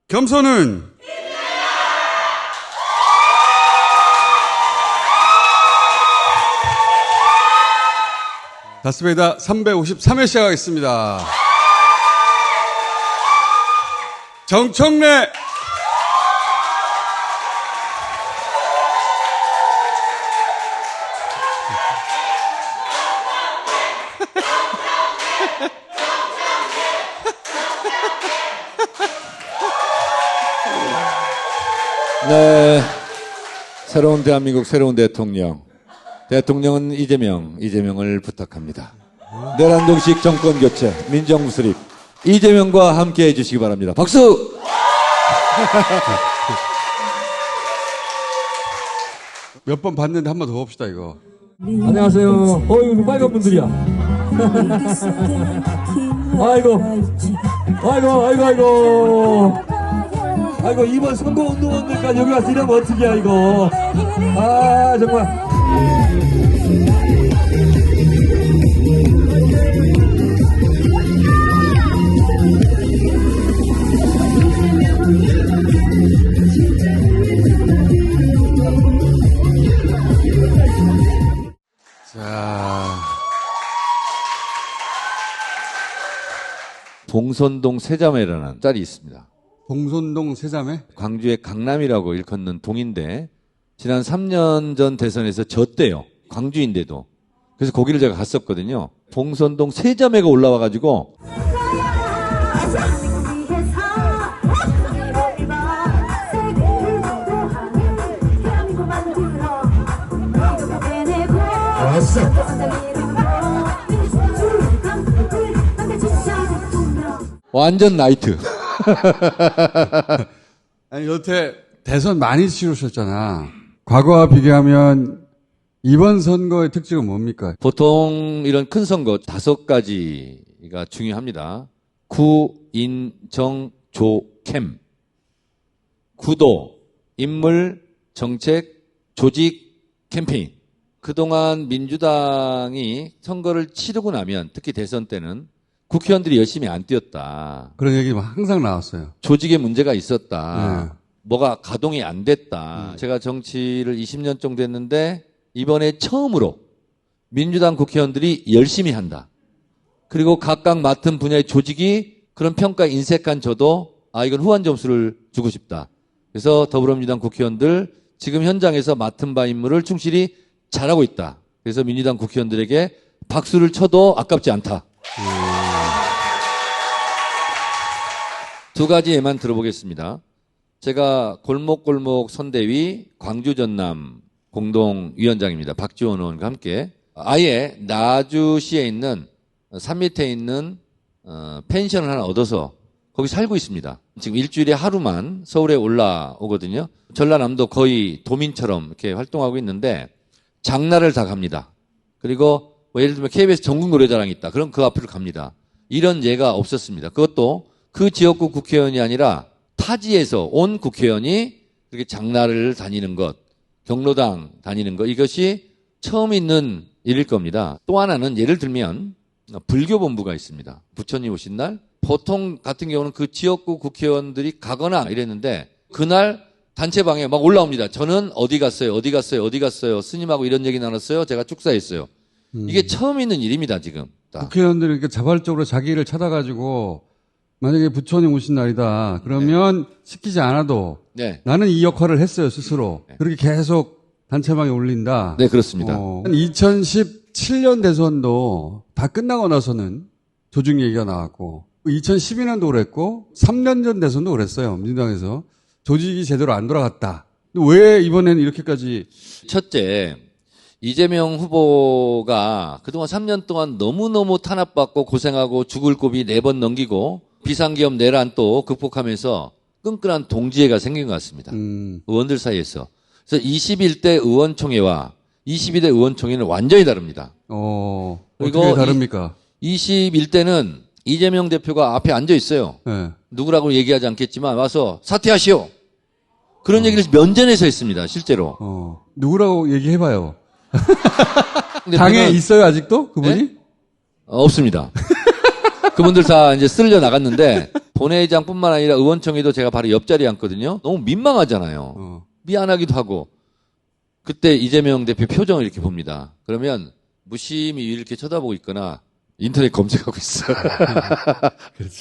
겸손은 다스베이다 353회 시작하겠습니다. 정청래 네, 새로운 대한민국 새로운 대통령. 대통령은 이재명을 부탁합니다. 내란동식 정권 교체, 민정부 수립. 이재명과 함께 해주시기 바랍니다. 박수! 몇 번 봤는데 한 번 더 봅시다 이거. 안녕하세요. 이거 빨간 분들이야. 아이고, 이번 선거운동원들까지 여기 와서 이러면 어떡이야, 이거. 정말. 자, 봉선동 세자매라는 짤이 있습니다. 봉선동 세자매? 광주의 강남이라고 일컫는 동인데 지난 3년 전 대선에서 졌대요. 광주인데도. 그래서 거기를 제가 갔었거든요. 봉선동 세자매가 올라와가지고 완전 나이트. 아니 여태 대선 많이 치르셨잖아. 과거와 비교하면 이번 선거의 특징은 뭡니까? 보통 이런 큰 선거 5가지가 중요합니다. 구, 인, 정, 조, 캠. 구도, 인물, 정책, 조직, 캠페인. 그동안 민주당이 선거를 치르고 나면 특히 대선 때는 국회의원들이 열심히 안 뛰었다. 그런 얘기 항상 나왔어요. 조직에 문제가 있었다. 네. 뭐가 가동이 안 됐다. 제가 정치를 20년 정도 했는데 이번에 처음으로 민주당 국회의원들이 열심히 한다. 그리고 각각 맡은 분야의 조직이 그런 평가에 인색한 저도 이건 후한 점수를 주고 싶다. 그래서 더불어민주당 국회의원들 지금 현장에서 맡은 바 임무를 충실히 잘하고 있다. 그래서 민주당 국회의원들에게 박수를 쳐도 아깝지 않다. 두 가지 예만 들어보겠습니다. 제가 골목골목 선대위 광주 전남 공동위원장입니다. 박지원 의원과 함께 아예 나주시에 있는 산 밑에 있는 펜션을 하나 얻어서 거기 살고 있습니다. 지금 일주일에 하루만 서울에 올라오거든요. 전라남도 거의 도민처럼 이렇게 활동하고 있는데 장날을 다 갑니다. 그리고 예를 들면 KBS 전국 노래자랑이 있다. 그럼 그 앞으로 갑니다. 이런 예가 없었습니다. 그것도 그 지역구 국회의원이 아니라 타지에서 온 국회의원이 그렇게 장날을 다니는 것, 경로당 다니는 것, 이것이 처음 있는 일일 겁니다. 또 하나는 예를 들면 불교본부가 있습니다. 부처님 오신 날 보통 같은 경우는 그 지역구 국회의원들이 가거나 이랬는데 그날 단체방에 막 올라옵니다. 저는 어디 갔어요. 스님하고 이런 얘기 나눴어요. 제가 축사했어요. 이게 처음 있는 일입니다, 지금. 국회의원들이 이렇게 자발적으로 자기 일을 찾아가지고 만약에 부처님 오신 날이다. 그러면 시키지 않아도 네. 나는 이 역할을 했어요, 스스로. 그렇게 계속 단체방에 올린다. 네, 그렇습니다. 2017년 대선도 다 끝나고 나서는 조직 얘기가 나왔고 2012년도 그랬고 3년 전 대선도 그랬어요. 민주당에서. 조직이 제대로 안 돌아갔다. 왜 이번에는 이렇게까지? 첫째, 이재명 후보가 그동안 3년 동안 너무너무 탄압받고 고생하고 죽을 고비 4번 넘기고 비상기업 내란 또 극복하면서 끈끈한 동지애가 생긴 것 같습니다. 의원들 사이에서. 그래서 21대 의원총회와 22대 의원총회는 완전히 다릅니다. 어떻게 다릅니까? 21대는 이재명 대표가 앞에 앉아 있어요. 네. 누구라고 얘기하지 않겠지만 와서 사퇴하시오. 그런 얘기를 면전에서 했습니다. 실제로. 누구라고 얘기해봐요. 당에 있어요 아직도 그분이? 네? 없습니다. 그분들 다 이제 쓸려 나갔는데 본회의장뿐만 아니라 의원총회도 제가 바로 옆자리에 앉거든요. 너무 민망하잖아요. 미안하기도 하고. 그때 이재명 대표 표정을 이렇게 봅니다. 그러면 무심히 이렇게 쳐다보고 있거나 인터넷 검색하고 있어요.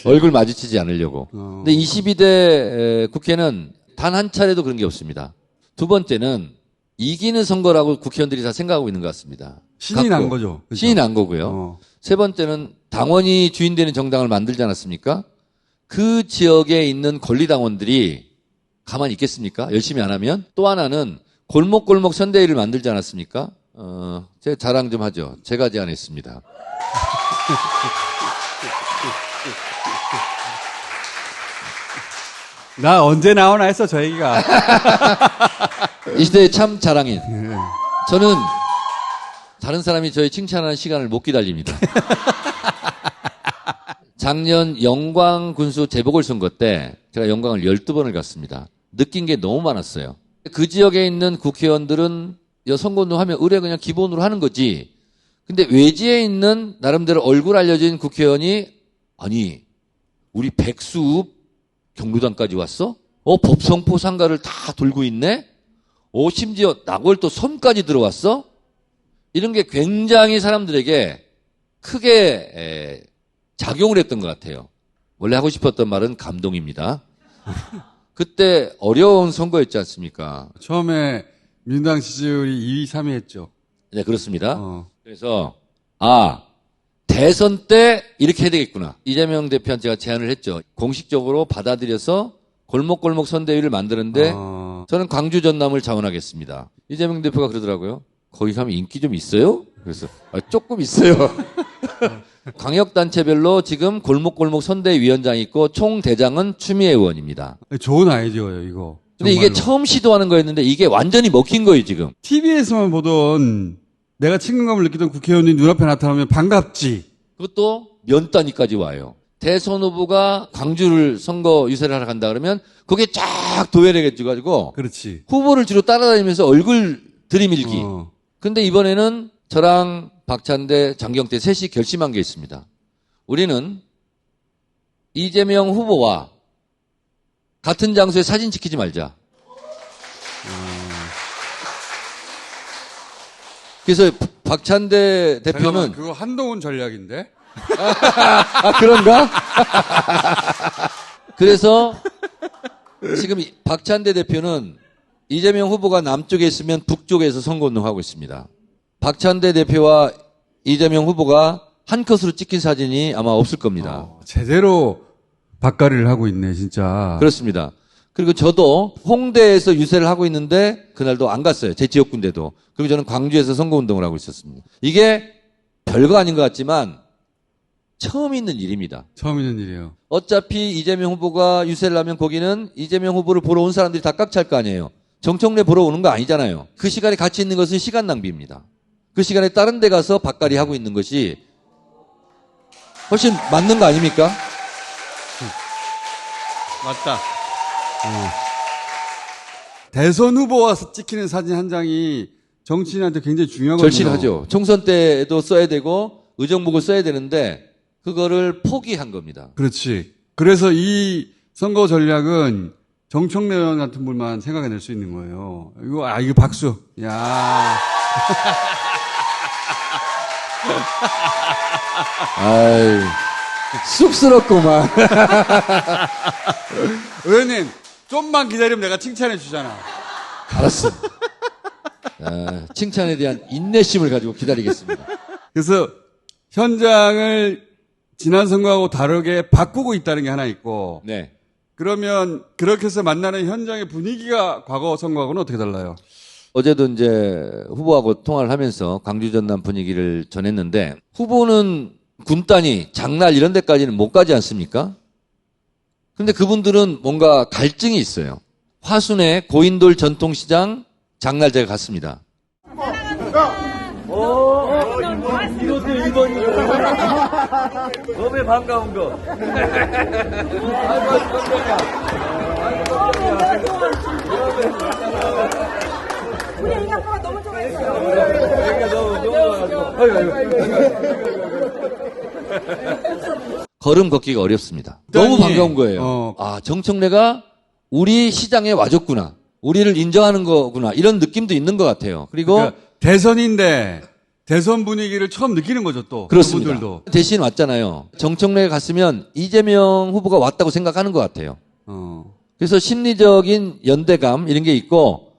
얼굴 마주치지 않으려고. 근데 22대 국회는 단 한 차례도 그런 게 없습니다. 두 번째는 이기는 선거라고 국회의원들이 다 생각하고 있는 것 같습니다. 신이 난 거죠. 그죠? 신이 난 거고요. 세 번째는 당원이 주인되는 정당을 만들지 않았습니까? 그 지역에 있는 권리당원들이 가만히 있겠습니까? 열심히 안 하면? 또 하나는 골목골목 선대위를 만들지 않았습니까? 제가 자랑 좀 하죠. 제가 제안했습니다. 나 언제 나오나 했어, 저 얘기가. 이 시대의 참 자랑인. 저는 다른 사람이 저의 칭찬하는 시간을 못 기다립니다. 작년 영광군수 재보궐선거 때 제가 영광을 12번을 갔습니다. 느낀 게 너무 많았어요. 그 지역에 있는 국회의원들은 선거운동 하면 의뢰 그냥 기본으로 하는 거지. 근데 외지에 있는 나름대로 얼굴 알려진 국회의원이 아니 우리 백수읍 경로당까지 왔어? 법성포 상가를 다 돌고 있네? 심지어 나골도 섬까지 들어왔어? 이런 게 굉장히 사람들에게 크게 작용을 했던 것 같아요. 원래 하고 싶었던 말은 감동입니다. 그때 어려운 선거였지 않습니까? 처음에 민주당 지지율이 2위, 3위 했죠. 네, 그렇습니다. 그래서 대선 때 이렇게 해야 되겠구나. 이재명 대표한테 제가 제안을 했죠. 공식적으로 받아들여서 골목골목 선대위를 만드는데 저는 광주 전남을 자원하겠습니다. 이재명 대표가 그러더라고요. 거기 가면 인기 좀 있어요? 그래서 조금 있어요. 광역단체별로 지금 골목골목 선대위원장이 있고 총대장은 추미애 의원입니다. 좋은 아이디어예요, 이거. 근데 이게 처음 시도하는 거였는데 이게 완전히 먹힌 거예요, 지금. TV에서만 보던 내가 친근감을 느끼던 국회의원이 눈앞에 나타나면 반갑지. 그것도 면 단위까지 와요. 대선 후보가 광주를 선거 유세를 하러 간다 그러면 거기에 쫙 도열하게 가지고 그렇지. 후보를 뒤로 따라다니면서 얼굴 들이밀기. 근데 이번에는 저랑 박찬대, 장경태 셋이 결심한 게 있습니다. 우리는 이재명 후보와 같은 장소에 사진 찍히지 말자. 그래서 박찬대 대표는 잠깐만, 그거 한동훈 전략인데? 그런가? 그래서 지금 박찬대 대표는 이재명 후보가 남쪽에 있으면 북쪽에서 선거운동하고 있습니다. 박찬대 대표와 이재명 후보가 한 컷으로 찍힌 사진이 아마 없을 겁니다. 제대로 밭갈이를 하고 있네, 진짜. 그렇습니다. 그리고 저도 홍대에서 유세를 하고 있는데 그날도 안 갔어요. 제 지역군데도. 그리고 저는 광주에서 선거운동을 하고 있었습니다. 이게 별거 아닌 것 같지만 처음 있는 일입니다. 처음 있는 일이에요. 어차피 이재명 후보가 유세를 하면 거기는 이재명 후보를 보러 온 사람들이 다 깍찰 거 아니에요. 정청래 보러 오는 거 아니잖아요. 그 시간에 같이 있는 것은 시간 낭비입니다. 그 시간에 다른 데 가서 밭갈이 하고 있는 것이 훨씬 맞는 거 아닙니까? 맞다. 대선 후보와 찍히는 사진 한 장이 정치인한테 굉장히 중요하거든요. 절실하죠. 총선 때도 써야 되고 의정복을 써야 되는데 그거를 포기한 겁니다. 그렇지. 그래서 이 선거 전략은 정청래 의원 같은 분만 생각해낼 수 있는 거예요. 이거 박수. 야. 아이, 쑥스럽구만. 의원님, 좀만 기다리면 내가 칭찬해 주잖아. 알았어. 칭찬에 대한 인내심을 가지고 기다리겠습니다. 그래서 현장을 지난 선거하고 다르게 바꾸고 있다는 게 하나 있고. 네. 그러면 그렇게 해서 만나는 현장의 분위기가 과거 선거하고는 어떻게 달라요? 어제도 이제 후보하고 통화를 하면서 광주 전남 분위기를 전했는데 후보는 군단위, 장날 이런 데까지는 못 가지 않습니까? 근데 그분들은 뭔가 갈증이 있어요. 화순의 고인돌 전통시장 장날 제가 갔습니다. 이것도 1번이고. 너무 반가운 거. 우리 이 아빠가 너무 좋아했어요. 너무 좋아가지고. 걸음 걷기가 어렵습니다. 너무 반가운 거예요. 어. 정청래가 우리 시장에 와줬구나. 우리를 인정하는 거구나. 이런 느낌도 있는 것 같아요. 그리고 그러니까 대선인데 대선 분위기를 처음 느끼는 거죠, 또. 그렇습니다. 그분들도. 대신 왔잖아요. 정청래가 갔으면 이재명 후보가 왔다고 생각하는 것 같아요. 그래서 심리적인 연대감 이런 게 있고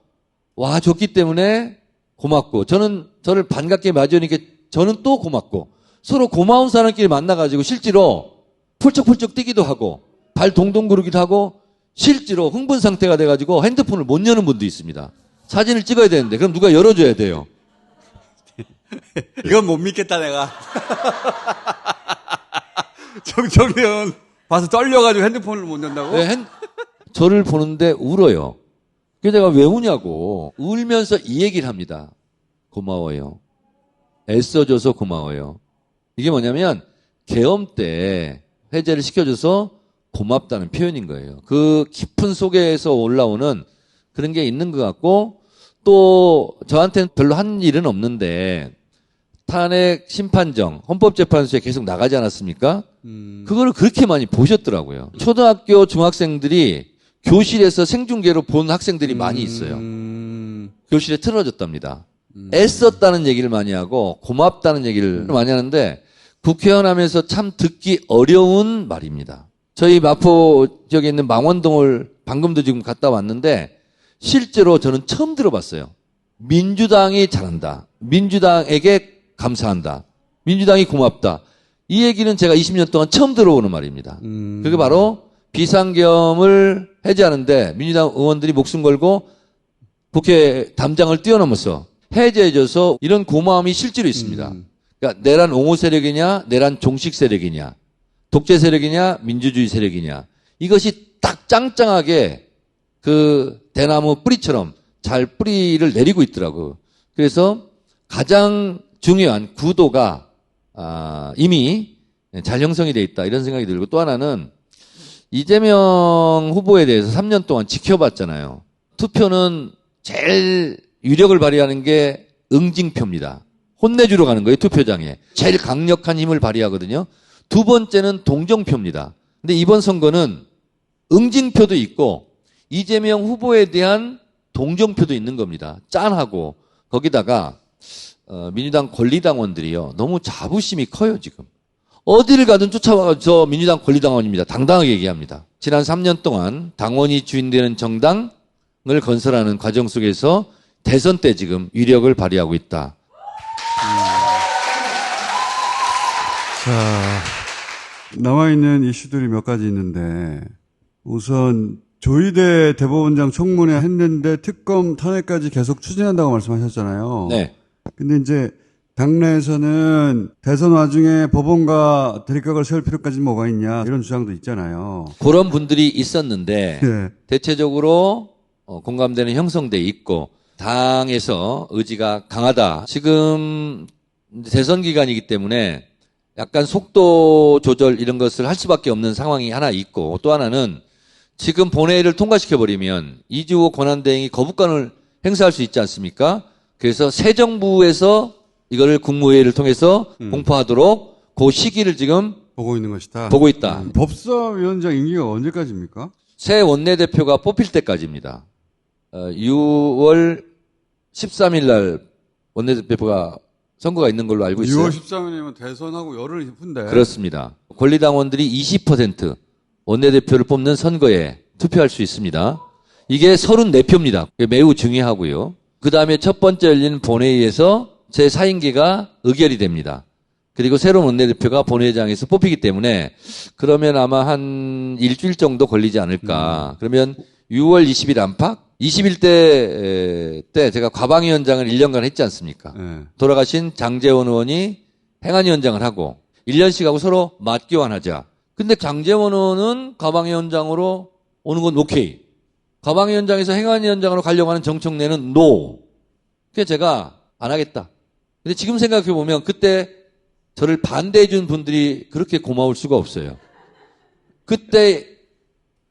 와줬기 때문에 고맙고 저를 반갑게 맞으니까 저는 또 고맙고 서로 고마운 사람끼리 만나가지고 실제로 펄쩍펄쩍 뛰기도 하고 발 동동 구르기도 하고 실제로 흥분 상태가 돼가지고 핸드폰을 못 여는 분도 있습니다. 사진을 찍어야 되는데 그럼 누가 열어줘야 돼요. 이건 못 믿겠다, 내가. 정청래는 봐서 떨려가지고 핸드폰을 못 연다고? 네, 저를 보는데 울어요. 그래서 제가 왜 우냐고 울면서 이 얘기를 합니다. 고마워요. 애써줘서 고마워요. 이게 뭐냐면 계엄 때 해제를 시켜줘서 고맙다는 표현인 거예요. 그 깊은 속에서 올라오는 그런 게 있는 것 같고 또 저한테는 별로 한 일은 없는데 탄핵 심판정 헌법재판소에 계속 나가지 않았습니까? 그거를 그렇게 많이 보셨더라고요. 초등학교 중학생들이 교실에서 생중계로 본 학생들이 많이 있어요. 교실에 틀어졌답니다. 애썼다는 얘기를 많이 하고 고맙다는 얘기를 많이 하는데 국회의원 하면서 참 듣기 어려운 말입니다. 저희 마포 지역에 있는 망원동을 방금도 지금 갔다 왔는데 실제로 저는 처음 들어봤어요. 민주당이 잘한다. 민주당에게 감사한다. 민주당이 고맙다. 이 얘기는 제가 20년 동안 처음 들어보는 말입니다. 그게 바로 비상계엄을 해제하는데 민주당 의원들이 목숨 걸고 국회 담장을 뛰어넘어서 해제해줘서 이런 고마움이 실제로 있습니다. 그러니까 내란 옹호 세력이냐 내란 종식 세력이냐 독재 세력이냐 민주주의 세력이냐 이것이 딱 짱짱하게 그 대나무 뿌리처럼 잘 뿌리를 내리고 있더라고요. 그래서 가장 중요한 구도가 이미 잘 형성이 돼 있다 이런 생각이 들고 또 하나는 이재명 후보에 대해서 3년 동안 지켜봤잖아요. 투표는 제일 유력을 발휘하는 게 응징표입니다. 혼내주러 가는 거예요, 투표장에. 제일 강력한 힘을 발휘하거든요. 두 번째는 동정표입니다. 근데 이번 선거는 응징표도 있고 이재명 후보에 대한 동정표도 있는 겁니다. 짠하고 거기다가 민주당 권리당원들이요. 너무 자부심이 커요, 지금. 어디를 가든 쫓아와서 저 민주당 권리당원입니다. 당당하게 얘기합니다. 지난 3년 동안 당원이 주인되는 정당을 건설하는 과정 속에서 대선 때 지금 위력을 발휘하고 있다. 자, 남아있는 이슈들이 몇 가지 있는데, 우선, 조희대 대법원장 청문회 했는데 특검 탄핵까지 계속 추진한다고 말씀하셨잖아요. 네. 근데 이제, 당내에서는 대선 와중에 법원과 대립각을 세울 필요까지 뭐가 있냐, 이런 주장도 있잖아요. 그런 분들이 있었는데, 네. 대체적으로 공감대는 형성돼 있고, 당에서 의지가 강하다. 지금 대선 기간이기 때문에 약간 속도 조절 이런 것을 할 수밖에 없는 상황이 하나 있고 또 하나는 지금 본회의를 통과시켜버리면 이주호 권한대행이 거부권을 행사할 수 있지 않습니까? 그래서 새 정부에서 이거를 국무회의를 통해서 공포하도록 그 시기를 지금 보고 있는 것이다. 보고 있다. 법사위원장 임기가 언제까지입니까? 새 원내대표가 뽑힐 때까지입니다. 6월 13일 날 원내대표가 선거가 있는 걸로 알고 있어요. 6월 13일이면 대선하고 열흘 후인데. 그렇습니다. 권리당원들이 20% 원내대표를 뽑는 선거에 투표할 수 있습니다. 이게 34표입니다. 매우 중요하고요. 그 다음에 첫 번째 열린 본회의에서 제4임기가 의결이 됩니다. 그리고 새로운 원내대표가 본회의장에서 뽑히기 때문에 그러면 아마 한 일주일 정도 걸리지 않을까. 그러면 6월 20일 안팎? 21대 때 제가 과방위원장을 1년간 했지 않습니까? 네. 돌아가신 장제원 의원이 행안위원장을 하고 1년씩 하고 서로 맞교환하자. 근데 장제원 의원은 과방위원장으로 오는 건 오케이. 과방위원장에서 행안위원장으로 가려고 하는 정청래는 노. 그래서 제가 안 하겠다. 근데 지금 생각해 보면 그때 저를 반대해 준 분들이 그렇게 고마울 수가 없어요. 그때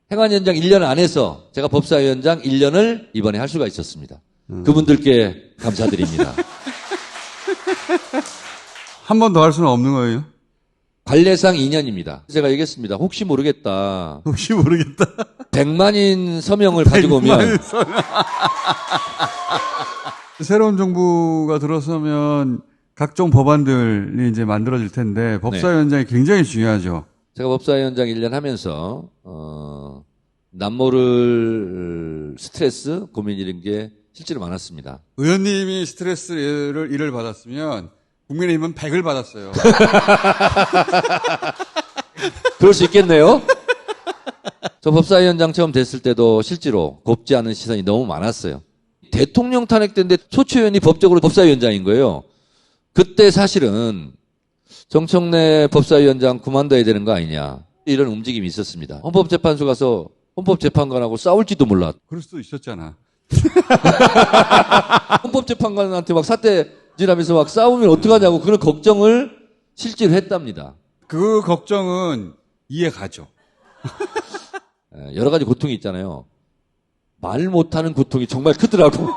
행안위원장 1년 안에서 제가 법사위원장 1년을 이번에 할 수가 있었습니다. 그분들께 감사드립니다. 한 번 더 할 수는 없는 거예요? 관례상 2년입니다. 제가 얘기했습니다. 혹시 모르겠다. 혹시 모르겠다. 100만인 서명을 가지고 오면 새로운 정부가 들어서면 각종 법안들이 이제 만들어질 텐데 법사위원장이 굉장히 중요하죠. 제가 법사위원장 1년 하면서 남모를 스트레스, 고민 이런 게 실제로 많았습니다. 의원님이 스트레스를 일을 받았으면 국민의힘은 100을 받았어요. 그럴 수 있겠네요. 저 법사위원장 처음 됐을 때도 실제로 곱지 않은 시선이 너무 많았어요. 대통령 탄핵되는데 소추위원이 법적으로 법사위원장인 거예요. 그때 사실은 정청래 법사위원장 그만둬야 되는 거 아니냐 이런 움직임이 있었습니다. 헌법재판소 가서 헌법재판관하고 싸울지도 몰라. 그럴 수도 있었잖아. 헌법재판관한테 막 사태질하면서 막 싸우면 어떡하냐고 그런 걱정을 실제로 했답니다. 그 걱정은 이해 가죠. 여러 가지 고통이 있잖아요. 말 못하는 고통이 정말 크더라고.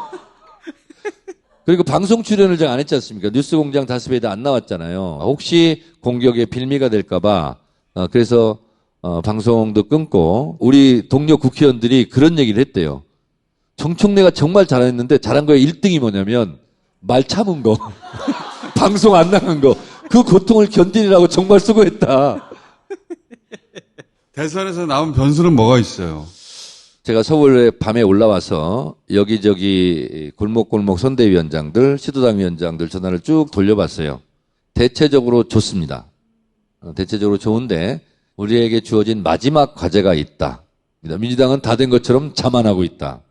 그리고 방송 출연을 제가 안 했지 않습니까? 뉴스공장 다스베이드 안 나왔잖아요. 혹시 공격의 빌미가 될까봐 그래서 방송도 끊고 우리 동료 국회의원들이 그런 얘기를 했대요. 정청래가 정말 잘했는데 잘한 거에 1등이 뭐냐면 말 참은 거. 방송 안 나간 거. 그 고통을 견디느라고 정말 수고했다. 대선에서 나온 변수는 뭐가 있어요? 제가 서울에 밤에 올라와서 여기저기 골목골목 선대위원장들, 시도당 위원장들 전화를 쭉 돌려봤어요. 대체적으로 좋습니다. 대체적으로 좋은데 우리에게 주어진 마지막 과제가 있다. 민주당은 다 된 것처럼 자만하고 있다.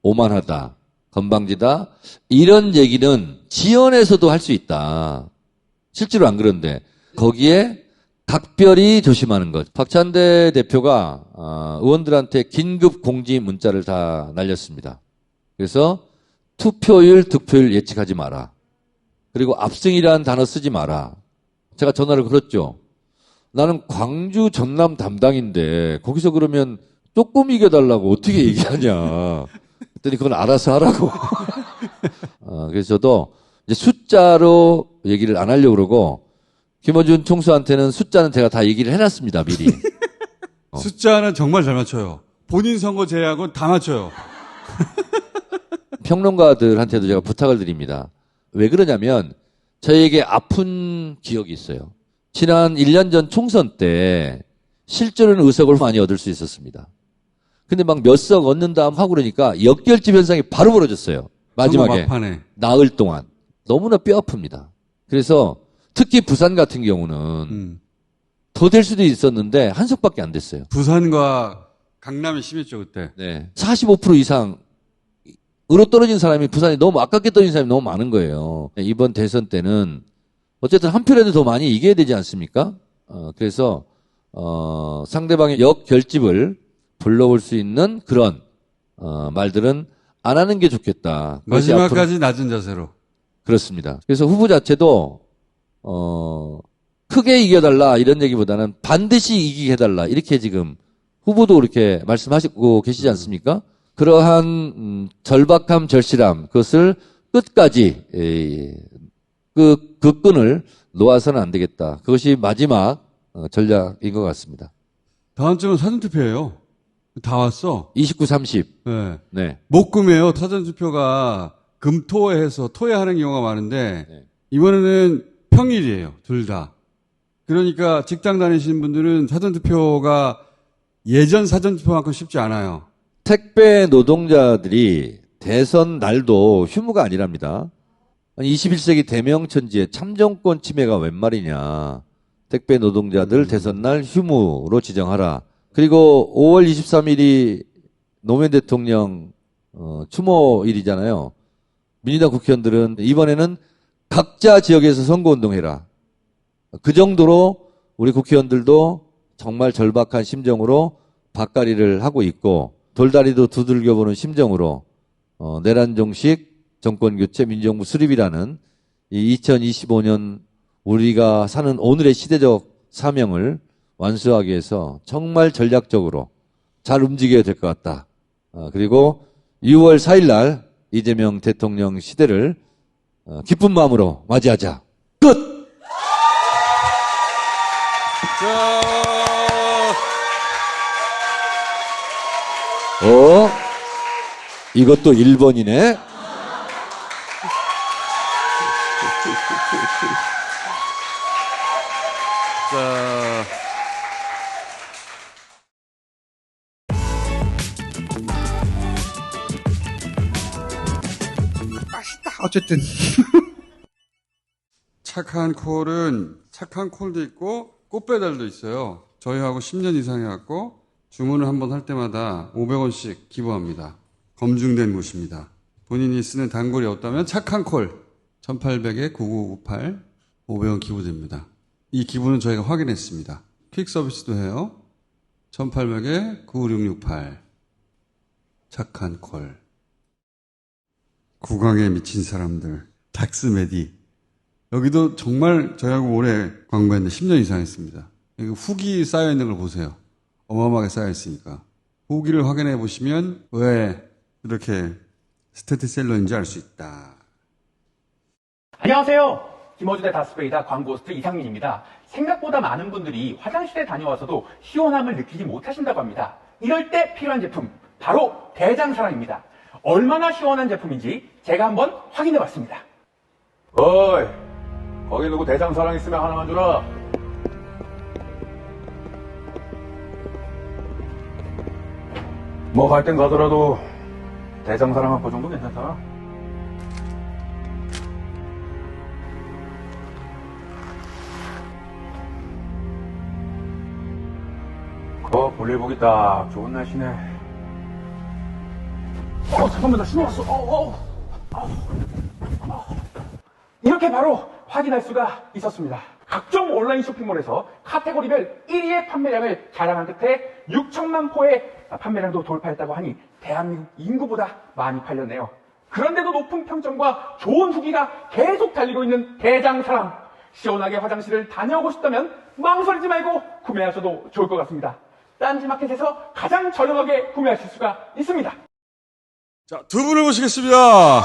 오만하다. 건방지다. 이런 얘기는 지연해서도 할 수 있다. 실제로 안 그런데 거기에 각별히 조심하는 것. 박찬대 대표가 의원들한테 긴급 공지 문자를 다 날렸습니다. 그래서 투표율, 득표율 예측하지 마라. 그리고 압승이라는 단어 쓰지 마라. 제가 전화를 걸었죠. 나는 광주 전남 담당인데 거기서 그러면 조금 이겨달라고 어떻게 얘기하냐. 그랬더니 그건 알아서 하라고. 그래서 저도 이제 숫자로 얘기를 안 하려고 그러고 김어준 총수한테는 숫자는 제가 다 얘기를 해놨습니다, 미리. 숫자는 정말 잘 맞춰요. 본인 선거 제약은 다 맞춰요. 평론가들한테도 제가 부탁을 드립니다. 왜 그러냐면 저에게 아픈 기억이 있어요. 지난 1년 전 총선 때 실제로는 의석을 많이 얻을 수 있었습니다. 근데 막 몇 석 얻는다 하고 그러니까 역결집 현상이 바로 벌어졌어요. 마지막에. 막판에. 나흘 동안. 너무나 뼈 아픕니다. 그래서 특히 부산 같은 경우는 더 될 수도 있었는데 한 석밖에 안 됐어요. 부산과 강남이 심했죠, 그때. 네. 45% 이상으로 떨어진 사람이 부산이 너무 아깝게 떨어진 사람이 너무 많은 거예요. 이번 대선 때는 어쨌든 한 표라도 더 많이 이겨야 되지 않습니까? 그래서 상대방의 역결집을 불러올 수 있는 그런 말들은 안 하는 게 좋겠다. 마지막까지 낮은 자세로. 그렇습니다. 그래서 후보 자체도 크게 이겨달라 이런 얘기보다는 반드시 이기게 해달라 이렇게 지금 후보도 그렇게 말씀하시고 계시지 않습니까? 그러한 절박함, 절실함 그것을 끝까지 그 끈을 놓아서는 안 되겠다. 그것이 마지막 전략인 것 같습니다. 다음 주는 사전투표예요. 다 왔어. 29, 30. 네. 네. 목금이에요. 사전투표가 금토해서 토해하는 경우가 많은데 네. 이번에는 평일이에요. 둘 다. 그러니까 직장 다니시는 분들은 사전투표가 예전 사전투표만큼 쉽지 않아요. 택배 노동자들이 대선 날도 휴무가 아니랍니다. 21세기 대명천지에 참정권 침해가 웬 말이냐. 택배 노동자들 대선 날 휴무로 지정하라. 그리고 5월 23일이 노무현 대통령 추모일이잖아요. 민주당 국회의원들은 이번에는 각자 지역에서 선거운동해라. 그 정도로 우리 국회의원들도 정말 절박한 심정으로 밭갈이를 하고 있고 돌다리도 두들겨보는 심정으로 내란종식 정권교체 민주정부 수립이라는 이 2025년 우리가 사는 오늘의 시대적 사명을 완수하기 위해서 정말 전략적으로 잘 움직여야 될 것 같다. 그리고 6월 4일 날 이재명 대통령 시대를 기쁜 마음으로 맞이하자. 끝! 자, 이것도 1번이네. 자, 어쨌든 착한 콜은 착한 콜도 있고 꽃배달도 있어요. 저희하고 10년 이상 해갖고 주문을 한번 할 때마다 500원씩 기부합니다. 검증된 곳입니다. 본인이 쓰는 단골이 없다면 착한 콜 1800에 9998 500원 기부됩니다. 이 기부는 저희가 확인했습니다. 퀵 서비스도 해요. 1800에 99668 착한 콜. 구강에 미친 사람들 닥스메디. 여기도 정말 저희하고 오래 광고했는데 10년 이상 했습니다. 여기 후기 쌓여있는 걸 보세요. 어마어마하게 쌓여있으니까. 후기를 확인해 보시면 왜 이렇게 스테디셀러인지 알 수 있다. 안녕하세요. 김어준의 다스베이다 광고호스트 이상민입니다. 생각보다 많은 분들이 화장실에 다녀와서도 시원함을 느끼지 못하신다고 합니다. 이럴 때 필요한 제품, 바로 대장사랑입니다. 얼마나 시원한 제품인지 제가 한번 확인해봤습니다. 어이, 거기 누구 대장사랑 있으면 하나만 주라. 뭐 갈 땐 가더라도 대장사랑 한 포 정도 괜찮다. 볼일 보기 딱 좋은 날씨네. 잠깐만, 나 신호 왔어. 이렇게 바로 확인할 수가 있었습니다. 각종 온라인 쇼핑몰에서 카테고리별 1위의 판매량을 자랑한 끝에 6천만 포의 판매량도 돌파했다고 하니 대한민국 인구보다 많이 팔렸네요. 그런데도 높은 평점과 좋은 후기가 계속 달리고 있는 대장사랑. 시원하게 화장실을 다녀오고 싶다면 망설이지 말고 구매하셔도 좋을 것 같습니다. 딴지마켓에서 가장 저렴하게 구매하실 수가 있습니다. 자, 두 분을 모시겠습니다.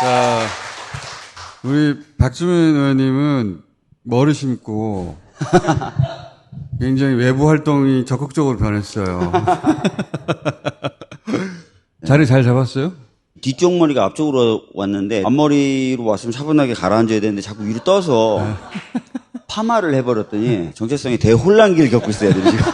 자, 우리 박주민 의원님은 머리 심고 굉장히 외부 활동이 적극적으로 변했어요. 자리 잘 잡았어요? 뒤쪽 머리가 앞쪽으로 왔는데 앞머리로 왔으면 차분하게 가라앉아야 되는데 자꾸 위로 떠서 파마를 해버렸더니 정체성이 대혼란기를 겪고 있어요, 애들이 지금.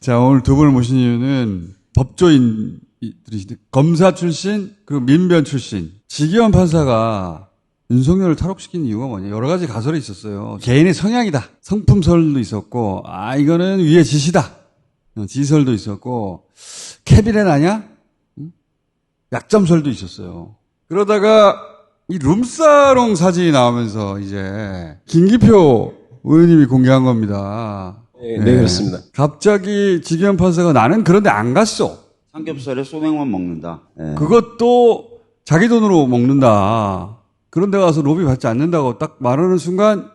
자, 오늘 두 분을 모신 이유는 법조인들이신데 검사 출신 그리고 민변 출신 지기현 판사가 윤석열을 탈옥시킨 이유가 뭐냐. 여러 가지 가설이 있었어요. 개인의 성향이다. 성품설도 있었고 이거는 위의 지시다. 지설도 있었고 캐비넷 아냐? 약점설도 있었어요. 그러다가 이 룸사롱 사진이 나오면서 이제 김기표 의원님이 공개한 겁니다. 네, 그렇습니다. 갑자기 지기현 판사가 나는 그런데 안 갔어. 삼겹살에 소맥만 먹는다. 예. 그것도 자기 돈으로 먹는다. 그런데 가서 로비 받지 않는다고 딱 말하는 순간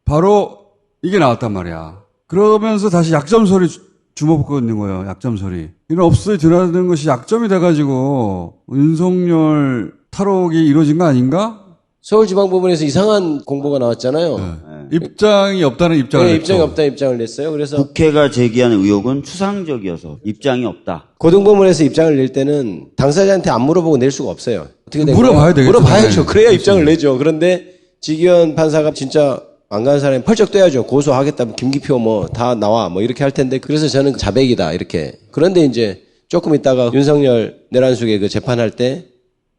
바로 이게 나왔단 말이야. 그러면서 다시 약점설이 주목받고 있는 거예요. 약점설이. 이런 업소에 드러나는 것이 약점이 돼가지고 윤석열 탈옥이 이루어진 거 아닌가? 서울지방법원에서 이상한 공보가 나왔잖아요. 네. 입장이 없다는 입장을 네, 냈죠. 입장이 없다는 입장을 냈어요. 그래서 국회가 제기한 의혹은 추상적이어서 입장이 없다. 고등법원에서 입장을 낼 때는 당사자한테 안 물어보고 낼 수가 없어요. 어떻게 된 물어봐야 거야? 되겠죠. 물어봐야죠. 네. 그래야 그렇죠. 입장을 내죠. 그런데 지기현 판사가 진짜 안 가는 사람이 펄쩍 뛰어야죠. 고소하겠다. 김기표 뭐 다 나와. 뭐 이렇게 할 텐데 그래서 저는 자백이다. 이렇게. 그런데 이제 조금 있다가 윤석열 내란숙의 그 재판할 때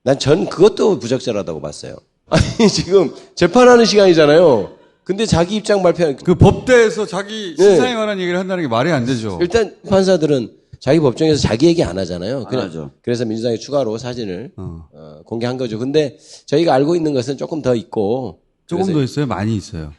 난 전 그것도 부적절하다고 봤어요. 아니 지금 재판하는 시간이잖아요. 근데 자기 입장 발표한 그 법대에서 자기 네. 신상에 관한 얘기를 한다는 게 말이 안 되죠. 일단 판사들은 자기 법정에서 자기 얘기 안 하잖아요. 안 하죠. 그래서 민주당이 추가로 사진을 공개한 거죠. 근데 저희가 알고 있는 것은 조금 더 있고 조금 그래서 더 있어요? 많이 있어요.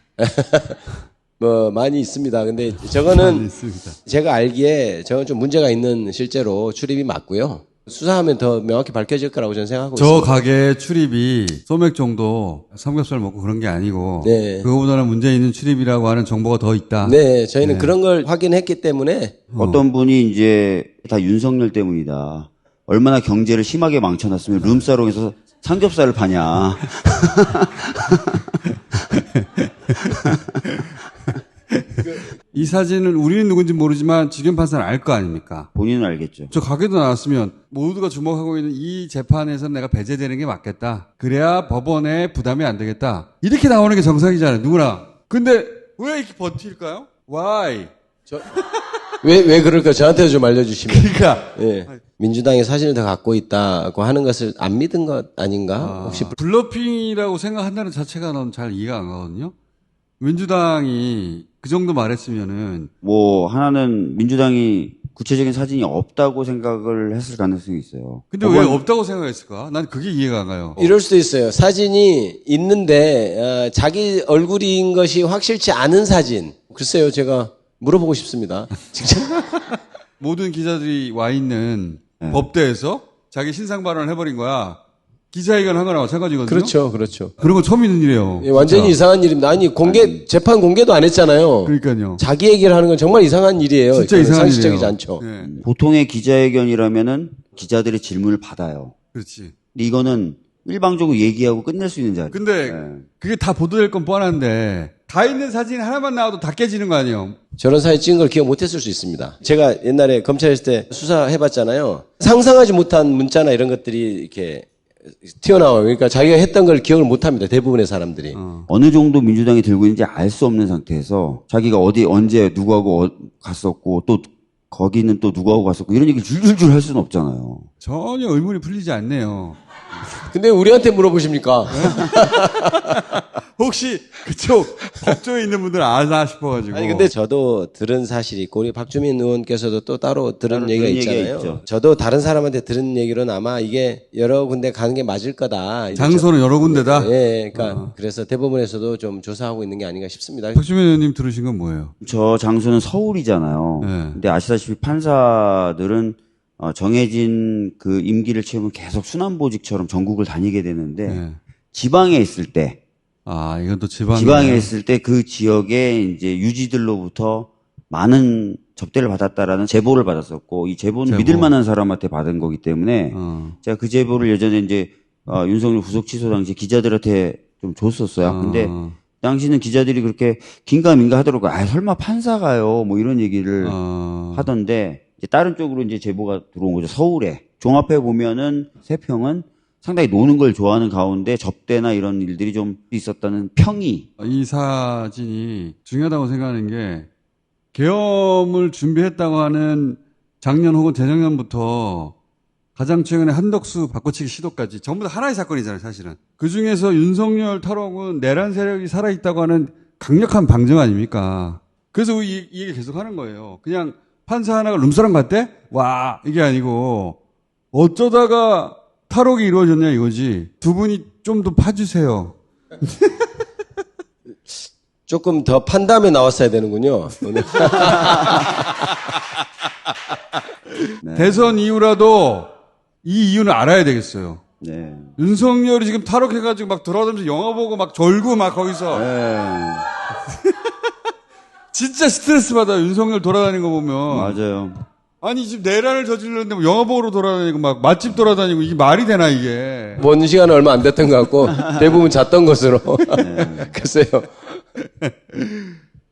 뭐 많이 있습니다. 근데 많이 저거는 있습니다. 제가 알기에 저건 좀 문제가 있는 실제로 출입이 맞고요. 수사하면 더 명확히 밝혀질 거라고 저는 생각하고 저 있습니다. 가게 출입이 소맥 정도 삼겹살 먹고 그런 게 아니고 네. 그거보다는 문제 있는 출입이라고 하는 정보가 더 있다. 네, 저희는 그런 걸 확인했기 때문에 어떤 분이 이제 다 윤석열 때문이다. 얼마나 경제를 심하게 망쳐놨으면 룸사롱에서 삼겹살을 파냐. 이 사진은 우리는 누군지 모르지만 지금 판사는 알 거 아닙니까? 본인은 알겠죠. 저 가게도 나왔으면 모두가 주목하고 있는 이 재판에서 내가 배제되는 게 맞겠다. 그래야 법원에 부담이 안 되겠다. 이렇게 나오는 게 정상이잖아요. 누구나. 근데 왜 이렇게 버틸까요? Why? 왜 그럴까 저한테도 좀 알려주시면. 그러니까 예. 민주당이 사진을 다 갖고 있다고 하는 것을 안 믿은 것 아닌가? 혹시 블러핑이라고 생각한다는 자체가 난 잘 이해가 안 가거든요. 민주당이 그 정도 말했으면은 뭐 하나는 민주당이 구체적인 사진이 없다고 생각을 했을 가능성이 있어요. 근데 왜 없다고 생각했을까? 난 그게 이해가 안 가요. 이럴 수도 있어요. 사진이 있는데 자기 얼굴인 것이 확실치 않은 사진. 글쎄요, 제가 물어보고 싶습니다. 직접. 모든 기자들이 와 있는 법대에서 자기 신상 발언을 해버린 거야. 기자회견 한 거랑 마찬가지거든요. 그렇죠, 그렇죠. 그런 건 처음 있는 일이에요. 예, 완전히 진짜. 이상한 일입니다. 아니 재판 공개도 안 했잖아요. 그러니까요. 자기 얘기를 하는 건 정말 이상한 일이에요. 진짜 이거는 이상한 상식적이지 일이에요. 않죠. 네. 보통의 기자회견이라면은 기자들의 질문을 받아요. 그렇지. 근데 이거는 일방적으로 얘기하고 끝낼 수 있는 자리. 근데 그게 다 보도될 건 뻔한데 다 있는 사진 하나만 나와도 다 깨지는 거 아니에요? 저런 사진 찍은 걸 기억 못했을 수 있습니다. 제가 옛날에 검찰에 있을 때 수사해봤잖아요. 상상하지 못한 문자나 이런 것들이 이렇게 튀어나와요. 그러니까 자기가 했던 걸 기억을 못합니다. 대부분의 사람들이. 어느 정도 민주당이 들고 있는지 알 수 없는 상태에서 자기가 어디 언제 누구하고 갔었고 또 거기는 또 누구하고 갔었고 이런 얘기를 줄줄줄 할 수는 없잖아요. 전혀 의문이 풀리지 않네요. 근데 우리한테 물어보십니까? 혹시 그쪽 법조에 있는 분들 아나 싶어가지고. 아니 근데 저도 들은 사실이 있고 우리 박주민 의원께서도 또 따로 들은 따로 얘기가 들은 얘기가 있잖아요. 있죠. 저도 다른 사람한테 들은 얘기로는 아마 이게 여러 군데 가는 게 맞을 거다. 장소는 여러 군데다. 예, 그러니까 그래서 대법원에서도 좀 조사하고 있는 게 아닌가 싶습니다. 박주민 의원님 들으신 건 뭐예요? 저 장소는 서울이잖아요. 네. 근데 아시다시피 판사들은 정해진 그 임기를 채우면 계속 순환보직처럼 전국을 다니게 되는데 네. 지방에 있을 때 아, 이건 또 지방에. 지방에 있을 때 그 지역에 이제 유지들로부터 많은 접대를 받았다라는 제보를 받았었고 이 제보는 제보. 믿을 만한 사람한테 받은 거기 때문에 어. 제가 그 제보를 예전에 이제 윤석열 구속 취소 당시 기자들한테 좀 줬었어요. 근데 당시는 기자들이 그렇게 긴가민가 하더라고요. 아, 설마 판사가요? 뭐 이런 얘기를 하던데 이제 다른 쪽으로 이제 제보가 들어온 거죠. 서울에 종합해 보면은 세평은 상당히 노는 걸 좋아하는 가운데 접대나 이런 일들이 좀 있었다는 평이. 이 사진이 중요하다고 생각하는 게 계엄을 준비했다고 하는 작년 혹은 재작년부터 가장 최근에 한덕수 바꿔치기 시도까지 전부 다 하나의 사건이잖아요, 사실은. 그 중에서 윤석열 탈옥은 내란 세력이 살아있다고 하는 강력한 방증 아닙니까? 그래서 이 얘기 계속 하는 거예요. 그냥 판사 하나가 룸사롱 갔대? 와, 이게 아니고 어쩌다가 탈옥이 이루어졌냐 이거지. 두 분이 좀 더 파주세요. 조금 더 판 다음에 나왔어야 되는군요. 오늘. 네. 대선 이후라도 이 이유는 알아야 되겠어요. 네. 윤석열이 지금 탈옥해가지고 막 돌아다니면서 영화 보고 막 졸고 막 거기서. 네. 진짜 스트레스 받아요. 윤석열 돌아다니는 거 보면. 맞아요. 아니 지금 내란을 저질렀는데 뭐 영화 보러 돌아다니고 막 맛집 돌아다니고 이게 말이 되나 이게. 먼 시간은 얼마 안 됐던 것 같고 대부분 잤던 것으로. 글쎄요.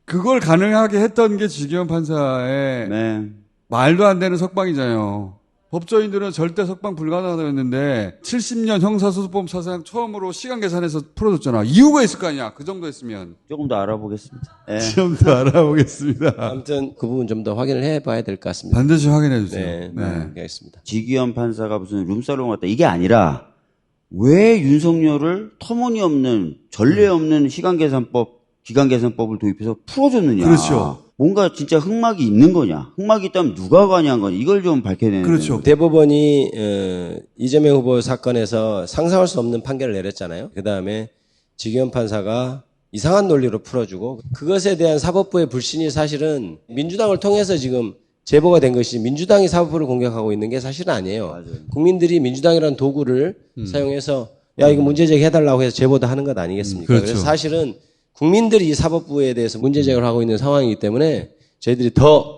그걸 가능하게 했던 게 지기현 판사의 네. 말도 안 되는 석방이잖아요. 법조인들은 절대 석방 불가능하다고 했는데 70년 형사소송법 사상 처음으로 시간 계산해서 풀어줬잖아. 이유가 있을 거 아니야. 그 정도 했으면. 조금 더 알아보겠습니다. 네. 좀 더 알아보겠습니다. 아무튼 그 부분 좀 더 확인을 해봐야 될 것 같습니다. 반드시 확인해 주세요. 네, 네. 알겠습니다. 지기현 판사가 무슨 룸사롱 갔다 이게 아니라 왜 윤석열을 터무니없는 전례 없는 시간계산법, 기간계산법을 도입해서 풀어줬느냐. 그렇죠. 뭔가 진짜 흑막이 있는 거냐. 흑막이 있다면 누가 관여한 거냐. 이걸 좀 밝혀야 되는 그렇죠. 대법원이 이재명 후보 사건에서 상상할 수 없는 판결을 내렸잖아요. 그 다음에 지기현 판사가 이상한 논리로 풀어주고 그것에 대한 사법부의 불신이 사실은 민주당을 통해서 지금 제보가 된 것이 민주당이 사법부를 공격하고 있는 게 사실은 아니에요. 맞아요. 국민들이 민주당이라는 도구를 사용해서 야 이거 문제 제기해달라고 해서 제보도 하는 것 아니겠습니까? 그렇죠. 그래서 사실은 국민들이 이 사법부에 대해서 문제 제기를 하고 있는 상황이기 때문에 저희들이 더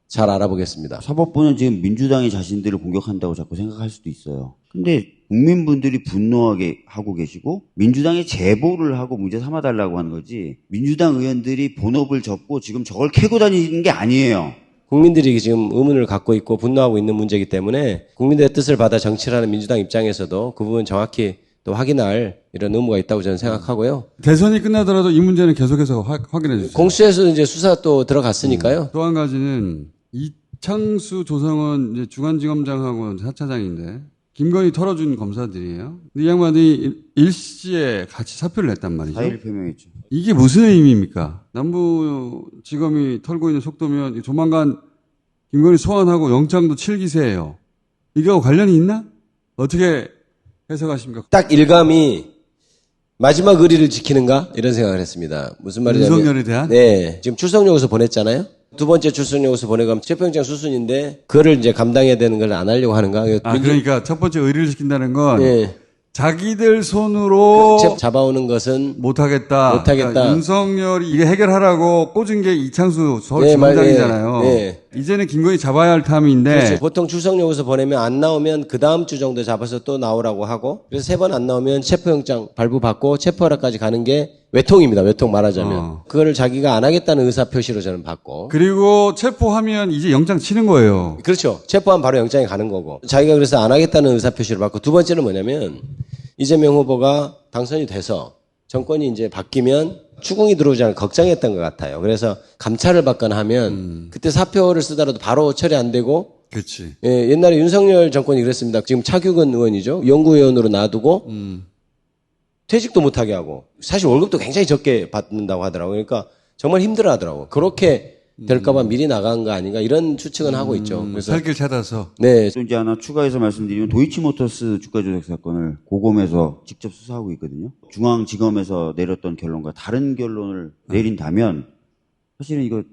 잘 알아보겠습니다. 사법부는 지금 민주당이 자신들을 공격한다고 자꾸 생각할 수도 있어요. 근데 국민분들이 분노하게 하고 계시고 민주당이 제보를 하고 문제 삼아달라고 하는 거지 민주당 의원들이 본업을 접고 지금 저걸 캐고 다니는 게 아니에요. 국민들이 지금 의문을 갖고 있고 분노하고 있는 문제이기 때문에 국민들의 뜻을 받아 정치를 하는 민주당 입장에서도 그 부분 정확히 또 확인할 이런 의무가 있다고 저는 생각하고요. 대선이 끝나더라도 이 문제는 계속해서 확인해 주세요. 공수처에서 이제 수사 또 들어갔으니까요. 또 한 가지는 이창수 조성은 이제 중앙지검장하고 4차장인데 김건희 털어준 검사들이에요. 근데 이 양반이 일시에 같이 사표를 냈단 말이죠. 사의를 표명했죠. 이게 무슨 의미입니까? 남부지검이 털고 있는 속도면 조만간 김건희 소환하고 영장도 7기세예요. 이거하고 관련이 있나? 어떻게 해석하십니까? 딱 일감이 마지막 의리를 지키는가? 이런 생각을 했습니다. 무슨 말이냐면. 윤석열에 대한? 네. 지금 출석요구서 보냈잖아요? 두 번째 출석요구서 보내가면 체포영장 수순인데, 그거를 이제 감당해야 되는 걸 안 하려고 하는가? 그러니까 첫 번째 의리를 지킨다는 건 네. 자기들 손으로 잡아오는 것은 못하겠다. 못하겠다. 윤석열이 이게 해결하라고 꽂은 게 이창수 네, 서울지검장이잖아요. 네. 이제는 김건희 잡아야 할 탐인데 그렇죠. 보통 출석요구서 보내면 안 나오면 그 다음 주 정도 잡아서 또 나오라고 하고, 그래서 3번 안 나오면 체포영장 발부받고 체포하라까지 가는 게 외통입니다. 외통 말하자면. 그거를 자기가 안 하겠다는 의사표시로 저는 받고. 그리고 체포하면 이제 영장 치는 거예요. 그렇죠. 체포하면 바로 영장이 가는 거고. 자기가 그래서 안 하겠다는 의사표시를 받고, 두 번째는 뭐냐면 이재명 후보가 당선이 돼서 정권이 이제 바뀌면 추궁이 들어오지 않을 걱정했던 것 같아요. 그래서 감찰을 받거나 하면 그때 사표를 쓰더라도 바로 처리 안 되고. 그렇지. 예, 옛날에 윤석열 정권이 그랬습니다. 지금 차규근 의원이죠. 연구위원으로 놔두고 퇴직도 못하게 하고, 사실 월급도 굉장히 적게 받는다고 하더라고요. 그러니까 정말 힘들어 하더라고요. 그렇게 될까봐 미리 나간 거 아닌가 이런 추측은 하고 있죠. 그래서 살길 찾아서. 네. 또 이제 하나 추가해서 말씀드리면 도이치모터스 주가 조작 사건을 고검에서 직접 수사하고 있거든요. 중앙지검에서 내렸던 결론과 다른 결론을 내린다면 사실은 이거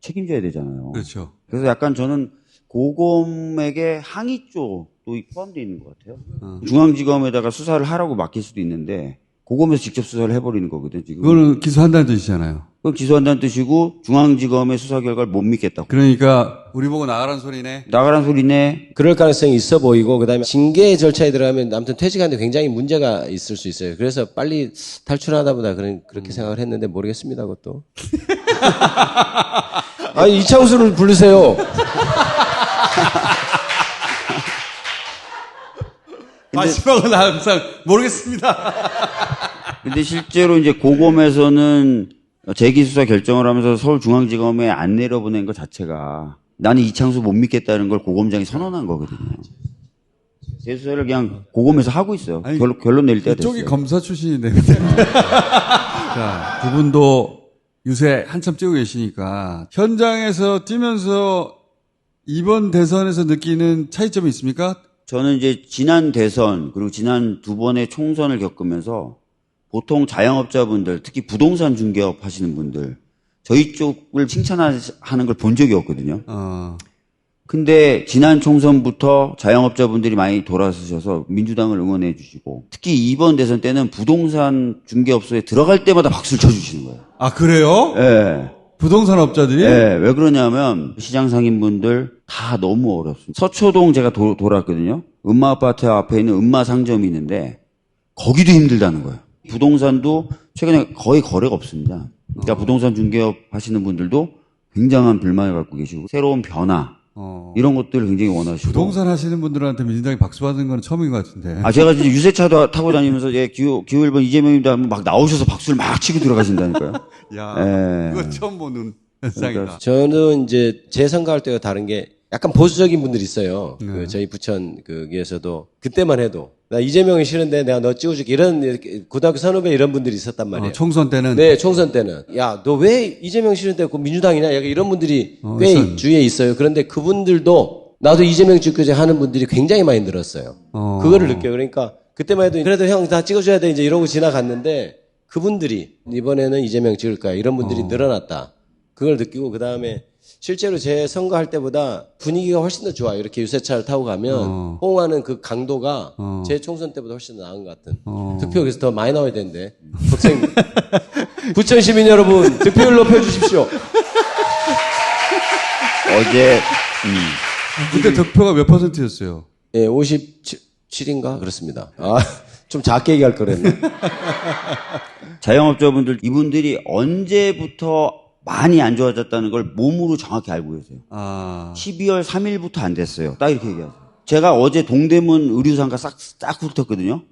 책임져야 되잖아요. 그렇죠. 그래서 약간 저는 고검에게 항의 쪽도 포함되어 있는 것 같아요. 중앙지검에다가 수사를 하라고 맡길 수도 있는데 고검에서 직접 수사를 해버리는 거거든요. 지금. 그거는 기소한다는 뜻이잖아요. 그건 기소한다는 뜻이고 중앙지검의 수사 결과를 못 믿겠다. 그러니까 우리 보고 나가란 소리네. 나가란 소리네. 그럴 가능성이 있어 보이고, 그다음에 징계 절차에 들어가면 아무튼 퇴직하는데 굉장히 문제가 있을 수 있어요. 그래서 빨리 탈출하다 보다 그렇게 생각을 했는데 모르겠습니다, 그것도. 아니, 이창수를 부르세요. 마지막은 항상 모르겠습니다. 근데 실제로 이제 고검에서는 재기수사 결정을 하면서 서울중앙지검에 안 내려보낸 것 자체가 나는 이창수 못 믿겠다는 걸 고검장이 선언한 거거든요. 재수사를 그냥 고검에서 하고 있어요. 아니, 결론 내릴 때가 됐어요. 이쪽이 검사 출신인데. 자, 두 분도 요새 한참 뛰고 계시니까 현장에서 뛰면서 이번 대선에서 느끼는 차이점이 있습니까? 저는 이제 지난 대선 그리고 지난 두 번의 총선을 겪으면서 보통 자영업자분들, 특히 부동산 중개업 하시는 분들, 저희 쪽을 칭찬하는 걸 본 적이 없거든요. 근데 지난 총선부터 자영업자분들이 많이 돌아서셔서 민주당을 응원해 주시고, 특히 이번 대선 때는 부동산 중개업소에 들어갈 때마다 박수를 쳐주시는 거예요. 아, 그래요? 예. 부동산 업자들이? 예, 왜 그러냐면 시장 상인분들 다 너무 어렵습니다. 서초동 제가 돌았거든요. 음마 아파트 앞에 있는 음마 상점이 있는데 거기도 힘들다는 거예요. 부동산도 최근에 거의 거래가 없습니다. 그러니까 부동산 중개업 하시는 분들도 굉장한 불만을 갖고 계시고 새로운 변화 이런 것들을 굉장히 원하시고. 부동산 하시는 분들한테 민주당이 박수 받는 건 처음인 것 같은데. 아, 제가 이제 유세차도 타고 다니면서 기호 1번 이재명입니다 하면 막 나오셔서 박수를 막 치고 들어가신다니까요. 야, 예. 그거 처음 보는 현상이다. 저는 이제 제 선거할 때와 다른 게 약간 보수적인 분들이 있어요. 그 저희 부천 거기에서도 그때만 해도 나 이재명이 싫은데 내가 너 찍어줄게 이런 고등학교 선후배 이런 분들이 있었단 말이에요. 총선 때는? 네, 총선 때는. 야, 너 왜 이재명 싫은데 그 민주당이냐? 약간 이런 분들이 꽤 주위에 있어요. 그런데 그분들도 나도 이재명 찍고자 하는 분들이 굉장히 많이 늘었어요. 그거를 느껴요. 그러니까 그때만 해도 그래도 형 다 찍어줘야 돼 이제 이러고 지나갔는데 그분들이 이번에는 이재명 찍을 거야 이런 분들이 늘어났다. 그걸 느끼고 그 다음에 실제로 제 선거할 때보다 분위기가 훨씬 더 좋아요. 이렇게 유세차를 타고 가면 호응하는 그 강도가 제 총선 때보다 훨씬 더 나은 것 같은. 득표 그래서 더 많이 나와야 되는데. 국장님. 부천 시민 여러분, 득표율 높여주십시오. 어제 그때 득표가 몇 %였어요? 예, 57인가? 그렇습니다. 아, 좀 작게 얘기할 거랬네. 자영업자분들 이분들이 언제부터 많이 안 좋아졌다는 걸 몸으로 정확히 알고 계세요. 12월 3일부터 안 됐어요. 딱 이렇게 얘기하세요. 제가 어제 동대문 의류상가 싹 훑었거든요.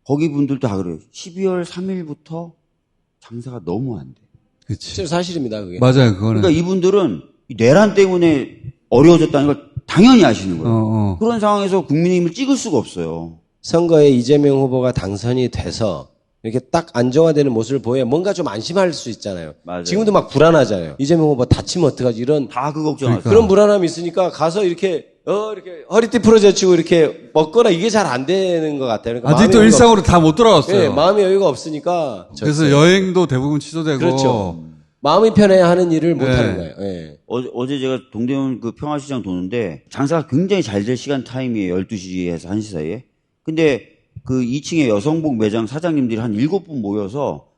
거기 분들도 다 그래요. 12월 3일부터 장사가 너무 안 돼. 그치. 실제로 사실입니다, 그게. 맞아요, 그거는. 그러니까 이분들은 이 내란 때문에 어려워졌다는 걸 당연히 아시는 거예요. 그런 상황에서 국민의힘을 찍을 수가 없어요. 선거에 이재명 후보가 당선이 돼서 이렇게 딱 안정화되는 모습을 보여 뭔가 좀 안심할 수 있잖아요. 맞아요. 지금도 막 불안하잖아요. 이재명 후보 다치면 어떡하지 이런 다 그 걱정하세요. 그런 불안함이 있으니까 가서 이렇게 허리띠 풀어젖히고 이렇게 먹거나 이게 잘 안 되는 것 같아요. 그러니까 아직도 일상으로 다 못 돌아왔어요. 네, 마음의 여유가 없으니까. 그래서 여행도 대부분 취소되고. 그렇죠. 마음이 편해야 하는 일을 못 네. 하는 거예요. 네. 어제 제가 동대문 그 평화시장 도는데 장사가 굉장히 잘 될 시간 타임이에요. 12시에서 1시 사이에. 근데 그 2층에 여성복 매장 사장님들이 한 7분 모여서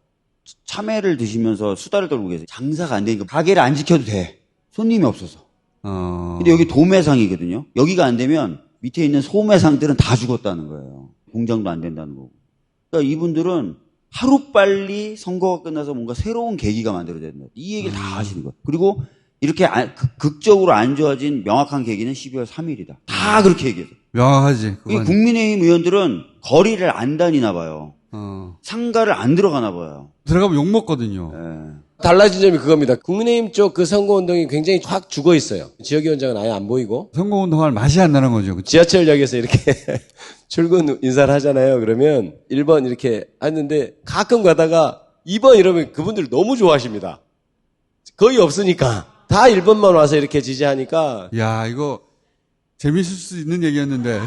참외를 드시면서 수다를 떨고 계세요. 장사가 안 되니까 가게를 안 지켜도 돼. 손님이 없어서. 근데 여기 도매상이거든요. 여기가 안 되면 밑에 있는 소매상들은 다 죽었다는 거예요. 공장도 안 된다는 거고. 그러니까 이분들은 하루빨리 선거가 끝나서 뭔가 새로운 계기가 만들어져야 된다. 이 얘기를 다 하시는 거예요. 그리고 이렇게 극적으로 안 좋아진 명확한 계기는 12월 3일이다. 다 그렇게 얘기해요. 명확하지. 이 국민의힘 의원들은 거리를 안 다니나 봐요. 상가를 안 들어가나 봐요. 들어가면 욕 먹거든요. 네. 달라진 점이 그겁니다. 국민의힘 쪽 그 선거운동이 굉장히 확 죽어 있어요. 지역위원장은 아예 안 보이고. 선거운동할 맛이 안 나는 거죠. 그치? 지하철역에서 이렇게 출근 인사를 하잖아요. 그러면 1번 이렇게 했는데 가끔 가다가 2번 이러면 그분들 너무 좋아하십니다. 거의 없으니까. 다 1번만 와서 이렇게 지지하니까. 야, 이거 재밌을 수 있는 얘기였는데.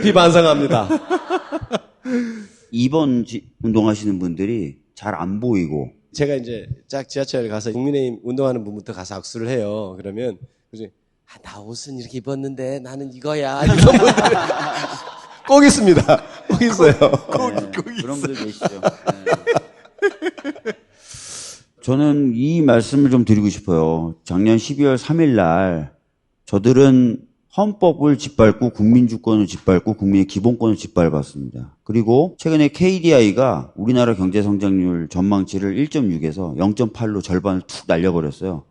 비반성합니다. 2번 운동하시는 분들이 잘 안 보이고. 제가 이제 짝 지하철에 가서 국민의힘 운동하는 분부터 가서 악수를 해요. 그러면 나 옷은 이렇게 입었는데 나는 이거야. 이런 분들 꼭 있습니다. 꼭 있어요. 그런 분들 계시죠. 네. 저는 이 말씀을 좀 드리고 싶어요. 작년 12월 3일 날 저들은 헌법을 짓밟고 국민주권을 짓밟고 국민의 기본권을 짓밟았습니다. 그리고 최근에 KDI가 우리나라 경제성장률 전망치를 1.6에서 0.8로 절반을 툭 날려버렸어요.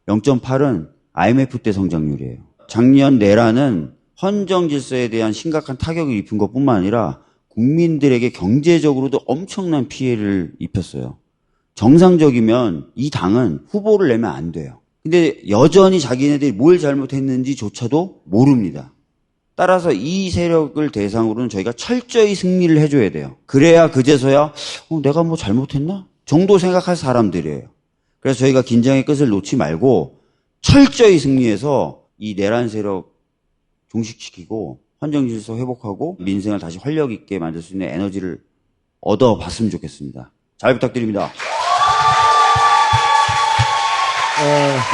0.8은 IMF 때 성장률이에요. 작년 내란은 헌정 질서에 대한 심각한 타격을 입힌 것뿐만 아니라 국민들에게 경제적으로도 엄청난 피해를 입혔어요. 정상적이면 이 당은 후보를 내면 안 돼요. 근데 여전히 자기네들이 뭘 잘못했는지조차도 모릅니다. 따라서 이 세력을 대상으로는 저희가 철저히 승리를 해줘야 돼요. 그래야 그제서야 내가 뭐 잘못했나? 정도 생각할 사람들이에요. 그래서 저희가 긴장의 끝을 놓지 말고 철저히 승리해서 이 내란 세력 종식시키고 헌정질서 회복하고 민생을 다시 활력 있게 만들 수 있는 에너지를 얻어봤으면 좋겠습니다. 잘 부탁드립니다.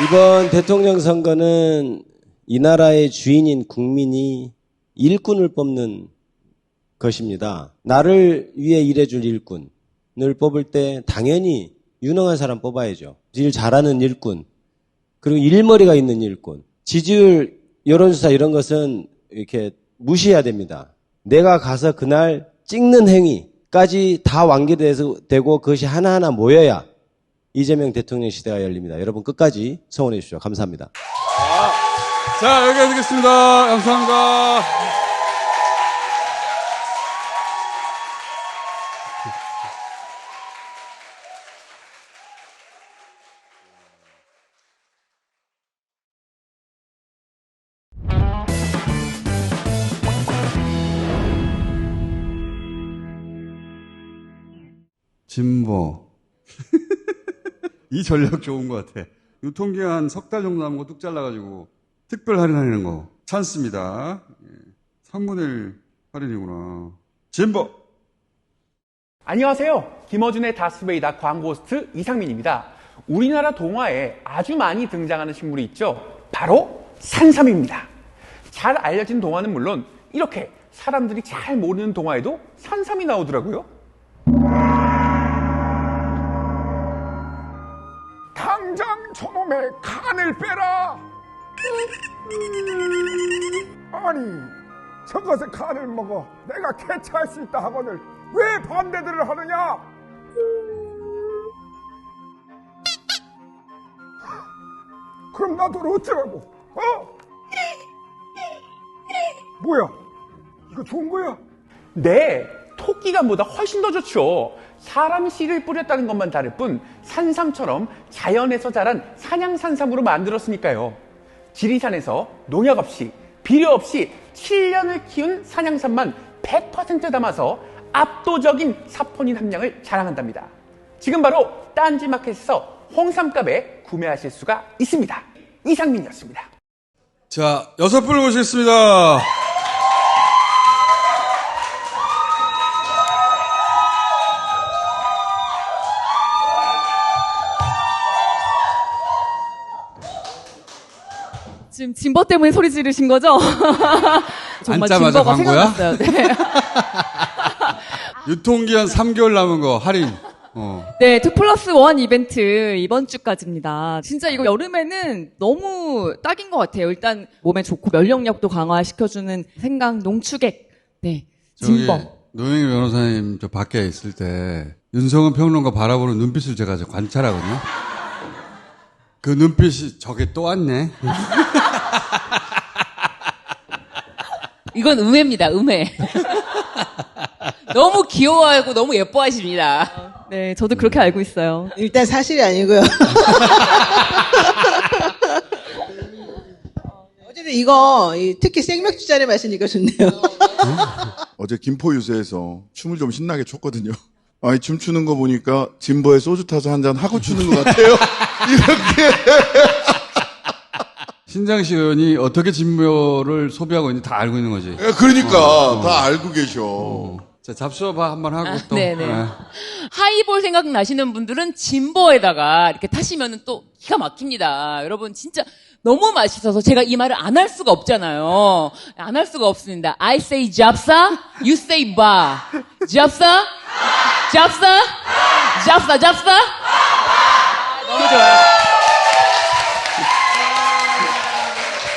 이번 대통령 선거는 이 나라의 주인인 국민이 일꾼을 뽑는 것입니다. 나를 위해 일해줄 일꾼을 뽑을 때 당연히 유능한 사람 뽑아야죠. 일 잘하는 일꾼, 그리고 일머리가 있는 일꾼. 지지율, 여론조사 이런 것은 이렇게 무시해야 됩니다. 내가 가서 그날 찍는 행위까지 다 완결되고 그것이 하나하나 모여야 이재명 대통령 시대가 열립니다. 여러분 끝까지 성원해 주십시오. 감사합니다. 자, 여기까지 듣겠습니다. 감사합니다. 진보. 이 전략 좋은 것 같아. 유통기한 석 달 정도 남은 거 뚝 잘라가지고 특별 할인하는 거 찬스입니다. 3분의 1 할인이구나. 진보. 안녕하세요. 김어준의 다스베이다 광고 호스트 이상민입니다. 우리나라 동화에 아주 많이 등장하는 식물이 있죠. 바로 산삼입니다. 잘 알려진 동화는 물론 이렇게 사람들이 잘 모르는 동화에도 산삼이 나오더라고요. 당장 저놈의 간을 빼라. 아니, 저것의 간을 먹어 내가 캐치할 수 있다 하거늘 왜 반대들을 하느냐? 그럼 나도 어쩌라고? 뭐야? 이거 좋은 거야? 네, 토끼간보다 훨씬 더 좋죠. 사람이 씨를 뿌렸다는 것만 다를 뿐 산삼처럼 자연에서 자란 산양산삼으로 만들었으니까요. 지리산에서 농약 없이 비료 없이 7년을 키운 산양산만 100% 담아서 압도적인 사포닌 함량을 자랑한답니다. 지금 바로 딴지마켓에서 홍삼값에 구매하실 수가 있습니다. 이상민이었습니다. 자, 6분을 모시겠습니다. 지금 진버 때문에 소리 지르신 거죠? 정말 앉자마자 진버가 광고야? 생각났어요. 네. 유통기한 3개월 남은 거 할인. 네, 2+1 이벤트 이번 주까지입니다. 진짜 이거 여름에는 너무 딱인 것 같아요. 일단 몸에 좋고 면역력도 강화시켜주는 생강 농축액. 네, 진버. 노영희 변호사님 저 밖에 있을 때 윤성은 평론가 바라보는 눈빛을 제가 관찰하거든요. 그 눈빛이 저게 또 왔네. 이건 음해입니다, 음해. 너무 귀여워하고 너무 예뻐하십니다. 네, 저도 그렇게 알고 있어요. 일단 사실이 아니고요. 어쨌든 이거 특히 생맥주 잔에 마시니까 좋네요. 어제 김포 유세에서 춤을 좀 신나게 췄거든요. 아니 춤추는 거 보니까 진보에 소주 타서 한잔 하고 추는 것 같아요. 이렇게. 신장식 의원이 어떻게 진보를 소비하고 있는지 다 알고 있는 거지. 그러니까 다 알고 계셔. 자, 잡수업 한번 하고 또. 네네. 하이볼 생각나시는 분들은 진보에다가 이렇게 타시면은 또 기가 막힙니다. 여러분 진짜 너무 맛있어서 제가 이 말을 안 할 수가 없잖아요. 안 할 수가 없습니다. I say 잡사, you say 바. 잡사, 잡사, 잡사, 잡사. 너무 좋아요.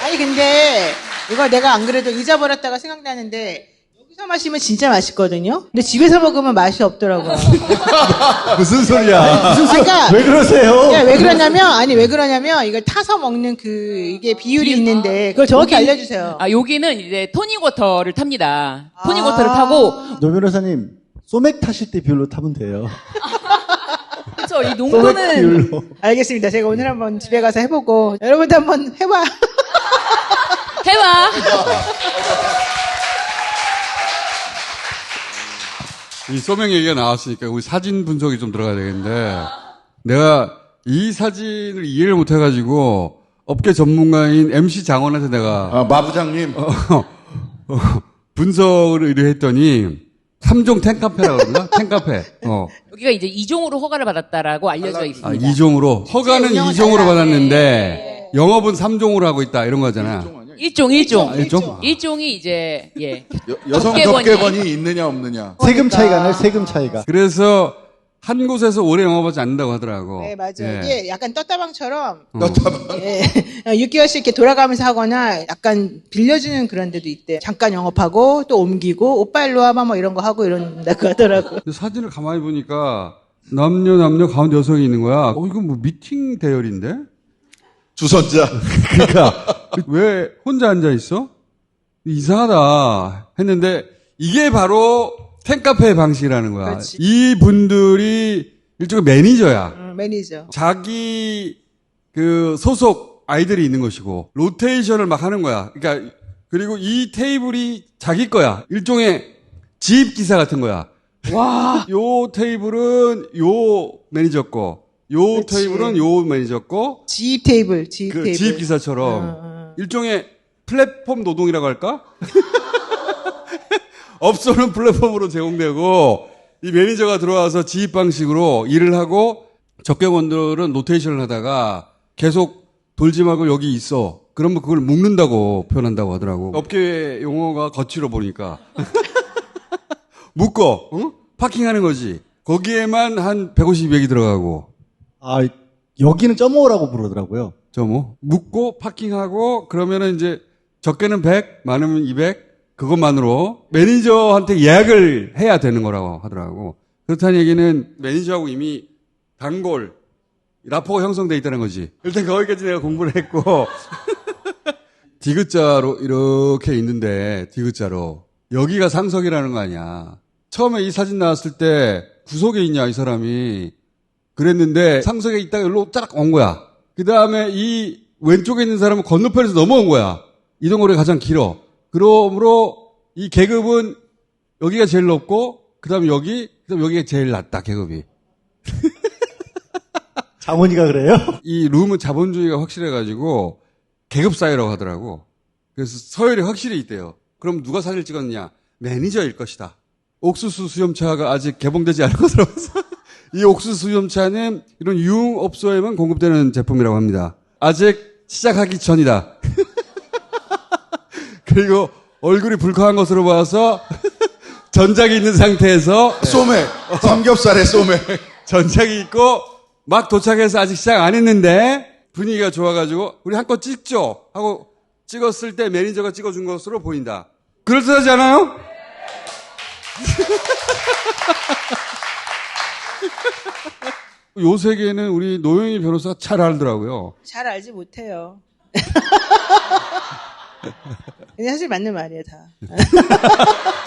아니 근데 이거 내가 안 그래도 잊어버렸다가 생각나는데 여기서 마시면 진짜 맛있거든요. 근데 집에서 먹으면 맛이 없더라고요. 무슨 소리야? 그러니까 왜 그러세요? 왜 그러냐면 이걸 타서 먹는 이게 비율이 있는데 그걸 정확히 알려주세요. 여기는 이제 토닉워터를 탑니다. 토닉워터를 타고. 노 변호사님, 소맥 타실 때 비율로 타면 돼요. 그렇죠. 이 농도는. 알겠습니다. 제가 오늘 한번 집에 가서 해보고 여러분도 한번 해봐. 해봐. 이 소명 얘기가 나왔으니까 우리 사진 분석이 좀 들어가야 되겠는데 내가 이 사진을 이해를 못 해가지고 업계 전문가인 MC 장원한테 내가 마부장님 분석을 의뢰했더니 3종 탱카페라고 그러나? 탱카페. 여기가 이제 2종으로 허가를 받았다라고 알려져 있습니다. 2종으로. 허가는 2종으로 받았는데 영업은 3종으로 하고 있다 이런 거잖아. 1종이 이제 여성 접객원이 있느냐 없느냐. 세금 차이가 나요, 세금 차이가. 그래서 한 곳에서 오래 영업하지 않는다고 하더라고. 네, 맞아요. 이게 약간 떴다방처럼. 6개월씩 이렇게 돌아가면서 하거나 약간 빌려주는 그런 데도 있대. 잠깐 영업하고 또 옮기고 오빠 일로 와봐 뭐 이런 거 하고 이런다고 하더라고. 사진을 가만히 보니까 남녀 가운데 여성이 있는 거야. 이거 뭐 미팅 대열인데? 주선자. 그러니까 왜 혼자 앉아 있어? 이상하다 했는데 이게 바로 팬카페의 방식이라는 거야. 그렇지. 이 분들이 일종의 매니저야. 매니저. 자기 그 소속 아이들이 있는 것이고 로테이션을 막 하는 거야. 그러니까 그리고 이 테이블이 자기 거야. 일종의 지입 기사 같은 거야. 와. 요 테이블은 요 매니저 거. 요 그치. 테이블은 요 매니저 거. 지입 테이블. 지입 기사처럼 일종의 플랫폼 노동이라고 할까? 업소는 플랫폼으로 제공되고 이 매니저가 들어와서 지휘 방식으로 일을 하고 적객원들은 로테이션을 하다가 계속 돌지 말고 여기 있어. 그러면 그걸 묶는다고 표현한다고 하더라고. 업계 용어가 거치로 보니까. 묶어. 응? 파킹하는 거지. 거기에만 한 150, 200이 들어가고. 아, 여기는 점오라고 부르더라고요. 점오? 묶고 파킹하고 그러면은 이제 적게는 100, 많으면 200 그것만으로 매니저한테 예약을 해야 되는 거라고 하더라고. 그렇다는 얘기는 매니저하고 이미 단골 라포가 형성돼 있다는 거지. 일단 거기까지 내가 공부를 했고 디귿자로 이렇게 있는데 디귿자로 여기가 상석이라는 거 아니야. 처음에 이 사진 나왔을 때 구석에 있냐 이 사람이 그랬는데 상석에 있다가 여기로 쫙 온 거야. 그 다음에 이 왼쪽에 있는 사람은 건너편에서 넘어온 거야. 이동거리가 가장 길어. 그러므로 이 계급은 여기가 제일 높고 그다음에 그다음에 여기가 제일 낮다 계급이. 장원이가 그래요? 이 룸은 자본주의가 확실해가지고 계급 사회라고 하더라고. 그래서 서열이 확실히 있대요. 그럼 누가 사진을 찍었느냐? 매니저일 것이다. 옥수수 수염차가 아직 개봉되지 않은 것으로 봐서 이 옥수수 수염차는 이런 유흥업소에만 공급되는 제품이라고 합니다. 아직 시작하기 전이다. 그리고 얼굴이 불쾌한 것으로 봐서 전작이 있는 상태에서 소매, 삼겹살에 소매. 전작이 있고 막 도착해서 아직 시작 안 했는데 분위기가 좋아가지고 우리 한껏 찍죠 하고 찍었을 때 매니저가 찍어준 것으로 보인다. 그럴듯하지 않아요? 요 세계는 우리 노영희 변호사가 잘 알더라고요. 잘 알지 못해요. 근데 사실 맞는 말이에요, 다.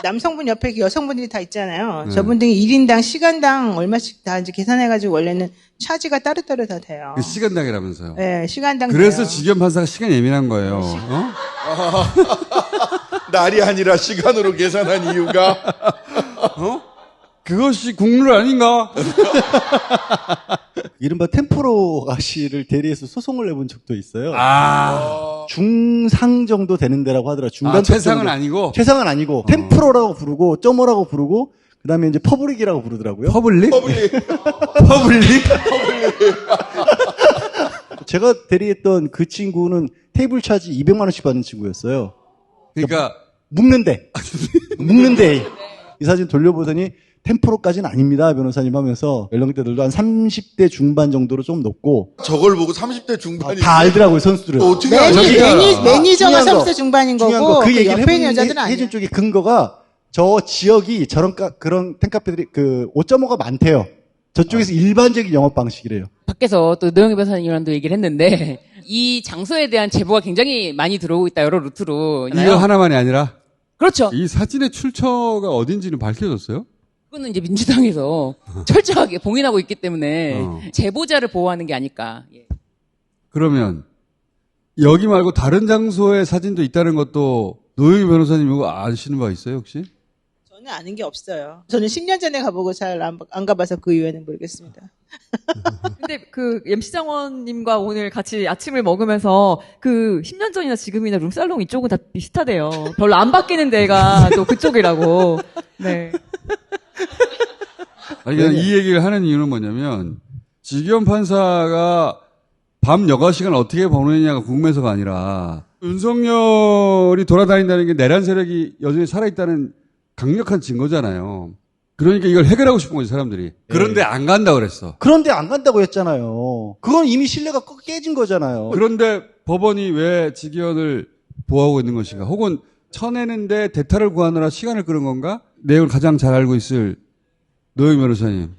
남성분 옆에 여성분들이 다 있잖아요. 저분들이 1인당 시간당 얼마씩 다 이제 계산해가지고 원래는 차지가 따로따로 다 돼요. 그 시간당이라면서요. 네, 시간당. 그래서 돼요. 직연 판사가 시간 예민한 거예요. 어? 날이 아니라 시간으로 계산한 이유가 어? 그것이 국룰 아닌가? 이른바 템프로가 씨를 대리해서 소송을 내본 적도 있어요. 아. 중상 정도 되는 데라고 하더라. 중간 최상은 정도. 아니고? 최상은 아니고. 템프로라고 부르고, 점오라고 부르고, 그 다음에 이제 퍼블릭이라고 부르더라고요. 퍼블릭? 퍼블릭. 퍼블릭? 제가 대리했던 그 친구는 테이블 차지 200만원씩 받는 친구였어요. 그러니까. 묶는데. 이 사진 돌려보더니 템프로까지는 아닙니다, 변호사님 하면서 연령대들도 한 30대 중반 정도로 좀 높고. 저걸 보고 30대 중반이 다 알더라고요, 선수들은. 어떻게 매니저가 30대 중반인 거고, 그 얘기를 옆에 있는 여자들은 아니야. 해준 쪽의 근거가 저 지역이 그런 템카페들이 5.5가 많대요. 저쪽에서 일반적인 영업 방식이래요. 밖에서 또 노영희 변호사님이랑도 얘기를 했는데 이 장소에 대한 제보가 굉장히 많이 들어오고 있다, 여러 루트로. 이거 하나만이 아니라? 그렇죠. 이 사진의 출처가 어딘지는 밝혀졌어요? 그거는 이제 민주당에서 철저하게 봉인하고 있기 때문에 제보자를 보호하는 게 아닐까. 예. 그러면 여기 말고 다른 장소에 사진도 있다는 것도 노영희 변호사님 이거 아시는 바 있어요 혹시? 저는 아는 게 없어요. 저는 10년 전에 가보고 잘 안 가봐서 그 이유에는 모르겠습니다. 근데 그 MC장원님과 오늘 같이 아침을 먹으면서 그 10년 전이나 지금이나 룸살롱 이쪽은 다 비슷하대요. 별로 안 바뀌는 데가 또 그쪽이라고. 네. 아니, 이 얘기를 하는 이유는 뭐냐면, 직위원 판사가 밤 여가 시간 어떻게 보내냐가 궁금해서가 아니라, 윤석열이 돌아다닌다는 게 내란 세력이 여전히 살아있다는 강력한 증거잖아요. 그러니까 이걸 해결하고 싶은 거지, 사람들이. 그런데 안 간다 그랬어. 그런데 안 간다고 했잖아요. 그건 이미 신뢰가 깨진 거잖아요. 그런데 법원이 왜 직위원을 보호하고 있는 것인가? 혹은 쳐내는데 대타를 구하느라 시간을 끄는 건가? 내용을 가장 잘 알고 있을 노영희 변호사님.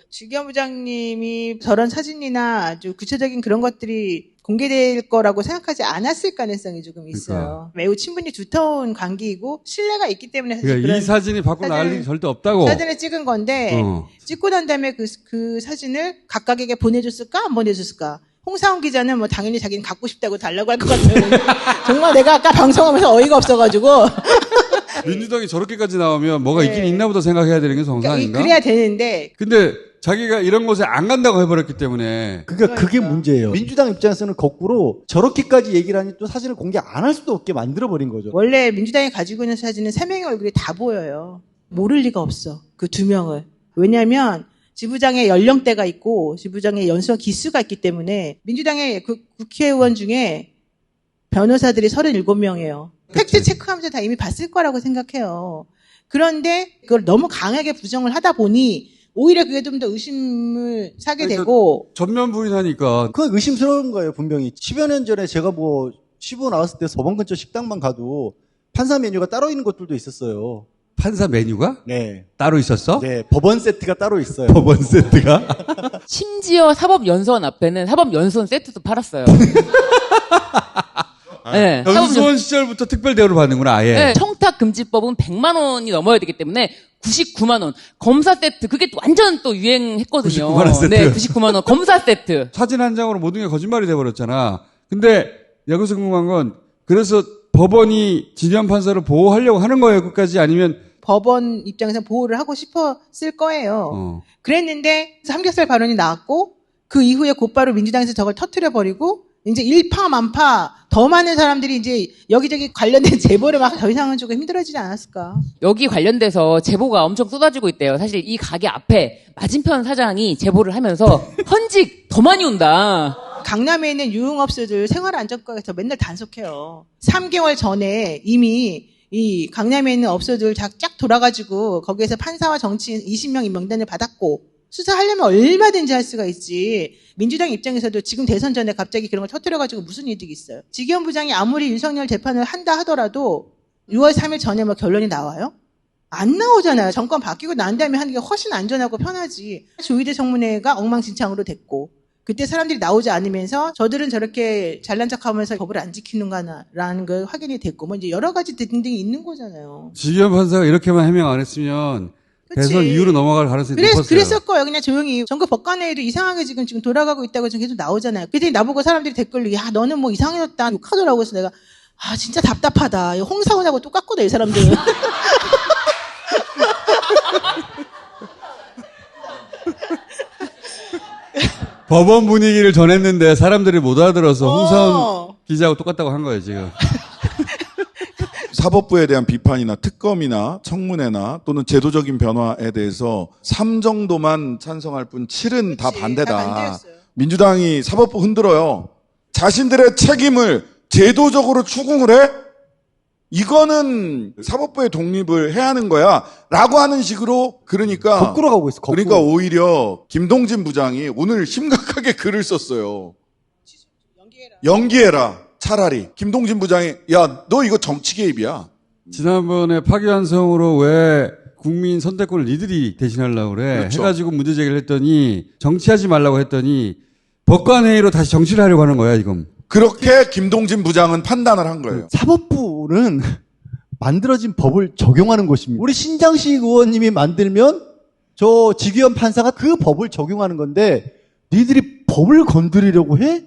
주기현 부장님이 저런 사진이나 아주 구체적인 그런 것들이 공개될 거라고 생각하지 않았을 가능성이 조금 있어요. 그러니까. 매우 친분이 두터운 관계이고 신뢰가 있기 때문에 사실 그러니까 이 사진이 밖으로 나갈 일이 절대 없다고. 사진을 찍은 건데 찍고 난 다음에 그 사진을 각각에게 보내줬을까 안 보내줬을까. 홍사훈 기자는 뭐 당연히 자기는 갖고 싶다고 달라고 할 것 같아요. 정말 내가 아까 방송하면서 어이가 없어가지고. 민주당이 저렇게까지 나오면 뭐가 있긴 있나 보다 생각해야 되는 게 정상 아닌가? 그래야 되는데. 근데 자기가 이런 곳에 안 간다고 해버렸기 때문에. 그러니까 그게 문제예요. 민주당 입장에서는 거꾸로 저렇게까지 얘기를 하니 또 사진을 공개 안 할 수도 없게 만들어버린 거죠. 원래 민주당이 가지고 있는 사진은 3명의 얼굴이 다 보여요. 모를 리가 없어. 그 2명을. 왜냐하면 지부장의 연령대가 있고 지부장의 연수와 기수가 있기 때문에 민주당의 그 국회의원 중에 변호사들이 37명이에요. 팩트 체크하면서 다 이미 봤을 거라고 생각해요. 그런데 그걸 너무 강하게 부정을 하다 보니 오히려 그게 좀 더 의심을 사게 되고. 전면 부인하니까. 그건 의심스러운 거예요, 분명히. 10여 년 전에 제가 뭐 시부 나왔을 때 법원 근처 식당만 가도 판사 메뉴가 따로 있는 곳들도 있었어요. 판사 메뉴가? 네. 따로 있었어? 네, 법원 세트가 따로 있어요. 법원 세트가? 심지어 사법연수원 앞에는 사법연수원 세트도 팔았어요. 네, 연수원 시절부터 특별 대우를 받는구나, 아예. 네, 청탁금지법은 100만 원이 넘어야 되기 때문에 99만 원. 검사 세트, 그게 완전 또 유행했거든요. 99만 원 세트. 네, 99만 원. 검사 세트. 사진 한 장으로 모든 게 거짓말이 돼버렸잖아. 근데 여기서 궁금한 건, 그래서 법원이 진현 판사를 보호하려고 하는 거예요, 끝까지? 아니면? 법원 입장에서 보호를 하고 싶었을 거예요. 그랬는데 삼겹살 발언이 나왔고 그 이후에 곧바로 민주당에서 저걸 터뜨려버리고 이제 일파만파 더 많은 사람들이 이제 여기저기 관련된 제보를 막 더 이상은 조금 힘들어지지 않았을까. 여기 관련돼서 제보가 엄청 쏟아지고 있대요. 사실 이 가게 앞에 맞은편 사장이 제보를 하면서 헌직 더 많이 온다. 강남에 있는 유흥업소들 생활안전과에서 맨날 단속해요. 3개월 전에 이미 이 강남에 있는 업소들 쫙 돌아가지고 거기에서 판사와 정치인 20명 명단을 받았고 수사하려면 얼마든지 할 수가 있지. 민주당 입장에서도 지금 대선 전에 갑자기 그런 걸 터뜨려가지고 무슨 이득이 있어요. 지기현 부장이 아무리 윤석열 재판을 한다 하더라도 6월 3일 전에 뭐 결론이 나와요? 안 나오잖아요. 정권 바뀌고 난 다음에 하는 게 훨씬 안전하고 편하지. 조희대 청문회가 엉망진창으로 됐고 그때 사람들이 나오지 않으면서 저들은 저렇게 잘난 척하면서 법을 안 지키는가라는 걸 확인이 됐고 뭐 이제 여러 가지 등등이 있는 거잖아요. 지기현 판사가 이렇게만 해명 안 했으면 대선 이후로 넘어갈 가능성이 높았어요. 그랬을 거예요. 그냥 조용히. 전국 법관회의도 이상하게 지금 돌아가고 있다고 지금 계속 나오잖아요. 그때 나보고 사람들이 댓글로 야 너는 뭐 이상해졌다 욕하더라고. 그래서 내가 아 진짜 답답하다. 홍사원하고 똑같구나 이 사람들은. 법원 분위기를 전했는데 사람들이 못 알아들어서 홍사원 기자하고 똑같다고 한 거예요 지금. 사법부에 대한 비판이나 특검이나 청문회나 또는 제도적인 변화에 대해서 3 정도만 찬성할 뿐 7은 다 반대다. 민주당이 사법부 흔들어요. 자신들의 책임을 제도적으로 추궁을 해? 이거는 사법부의 독립을 해야 하는 거야. 라고 하는 식으로 그러니까 거꾸로 가고 있어. 거꾸로. 그러니까 오히려 김동진 부장이 오늘 심각하게 글을 썼어요. 연기해라. 차라리 김동진 부장이 야 너 이거 정치 개입이야. 지난번에 파기환송으로 왜 국민 선택권을 니들이 대신하려고 그래. 그렇죠. 해가지고 문제 제기를 했더니 정치하지 말라고 했더니 법관회의로 다시 정치를 하려고 하는 거야 지금. 그렇게 김동진 부장은 판단을 한 거예요. 사법부는 만들어진 법을 적용하는 곳입니다. 우리 신장식 의원님이 만들면 저 지기현 판사가 그 법을 적용하는 건데 니들이 법을 건드리려고 해?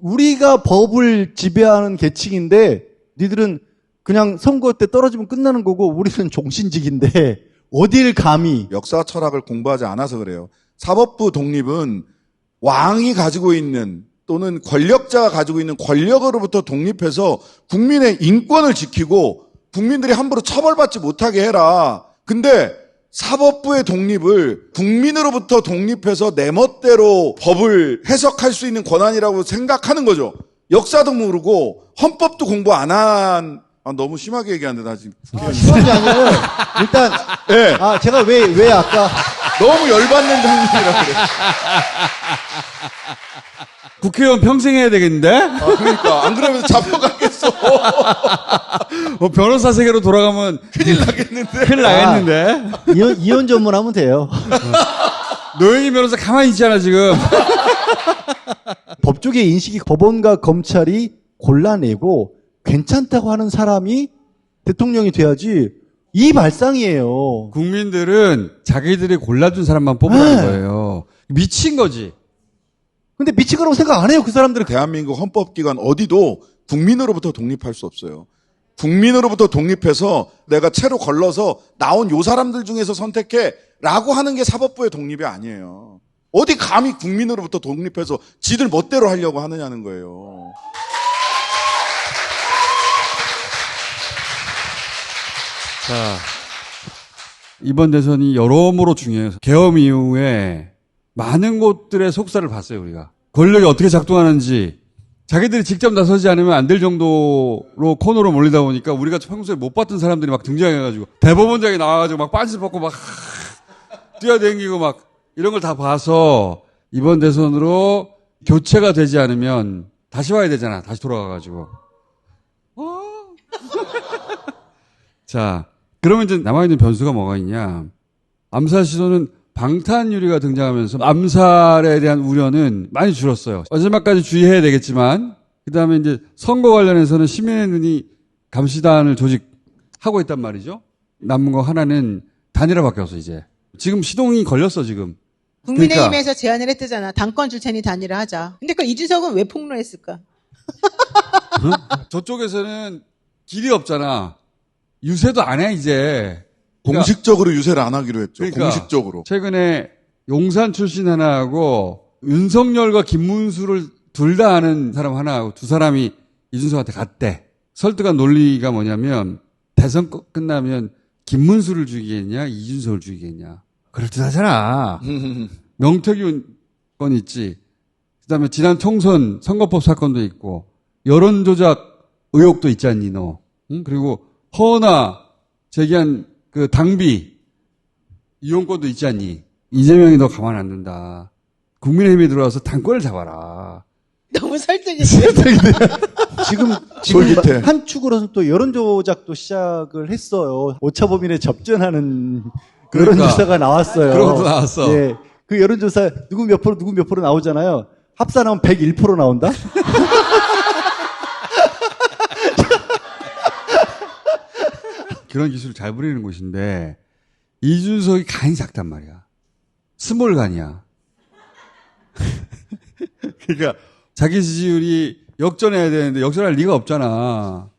우리가 법을 지배하는 계층인데 니들은 그냥 선거 때 떨어지면 끝나는 거고 우리는 종신직인데 어딜 감히. 역사 철학을 공부하지 않아서 그래요. 사법부 독립은 왕이 가지고 있는 또는 권력자가 가지고 있는 권력으로부터 독립해서 국민의 인권을 지키고 국민들이 함부로 처벌받지 못하게 해라. 근데 사법부의 독립을 국민으로부터 독립해서 내 멋대로 법을 해석할 수 있는 권한이라고 생각하는 거죠. 역사도 모르고 헌법도 공부 안 한. 너무 심하게 얘기하는데 나 지금. 심한 게 아니고 일단 네. 제가 왜 아까 너무 열받는 장면이라 그래. 국회의원 평생 해야 되겠는데? 그러니까 안 그러면 잡혀가겠어. 변호사 세계로 돌아가면 큰일 나겠는데. 큰일 나겠는데. 이혼 전문하면 돼요. 노영희 변호사 가만히 있잖아 지금. 법조계 인식이 법원과 검찰이 골라내고 괜찮다고 하는 사람이 대통령이 돼야지 이 발상이에요. 국민들은 자기들이 골라준 사람만 뽑으라는 거예요. 미친 거지. 근데 미친 거라고 생각 안 해요, 그 사람들은. 대한민국 헌법기관 어디도 국민으로부터 독립할 수 없어요. 국민으로부터 독립해서 내가 채로 걸러서 나온 요 사람들 중에서 선택해 라고 하는 게 사법부의 독립이 아니에요. 어디 감히 국민으로부터 독립해서 지들 멋대로 하려고 하느냐는 거예요. 자, 이번 대선이 여러모로 중요해요. 계엄 이후에 많은 곳들의 속살을 봤어요, 우리가. 권력이 어떻게 작동하는지 자기들이 직접 나서지 않으면 안 될 정도로 코너로 몰리다 보니까 우리가 평소에 못 봤던 사람들이 막 등장해가지고 대법원장이 나와가지고 막 빤스 벗고 막 뛰어다니고 막 이런 걸 다 봐서 이번 대선으로 교체가 되지 않으면 다시 와야 되잖아. 다시 돌아가가지고. 자, 그러면 이제 남아있는 변수가 뭐가 있냐. 암살 시도는 방탄유리가 등장하면서 암살에 대한 우려는 많이 줄었어요. 마지막까지 주의해야 되겠지만, 그 다음에 이제 선거 관련해서는 시민의 눈이 감시단을 조직하고 있단 말이죠. 남은 거 하나는 단일화 바뀌었어, 이제. 지금 시동이 걸렸어, 지금. 국민의힘에서 제안을 했대잖아. 당권 줄 테니 단일화 하자. 근데 그 이준석은 왜 폭로했을까? 응? 저쪽에서는 길이 없잖아. 유세도 안 해, 이제. 공식적으로 유세를 안 하기로 했죠. 그러니까 공식적으로. 최근에 용산 출신 하나하고 윤석열과 김문수를 둘 다 아는 사람 하나하고 두 사람이 이준석한테 갔대. 설득한 논리가 뭐냐면 대선 끝나면 김문수를 죽이겠냐 이준석을 죽이겠냐. 그럴듯하잖아. 명태균 건 있지. 그다음에 지난 총선 선거법 사건도 있고 여론조작 의혹도 있지 않니 너. 응? 그리고 허나 제기한 그 당비 이용권도 있지 않니? 이재명이 너 가만 안 둔다. 국민의힘에 들어와서 당권을 잡아라. 너무 설득이 지금 한 축으로는 또 여론조작도 시작을 했어요. 오차범위에 접전하는 그러니까. 여론조사가 나왔어요. 그런 것도 나왔어. 네. 그 여론조사 누구 몇 프로 나오잖아요. 합산하면 101% 나온다? 그런 기술을 잘 부리는 곳인데 이준석이 간이 작단 말이야. 스몰 간이야. 그러니까 자기 지지율이 역전해야 되는데 역전할 리가 없잖아.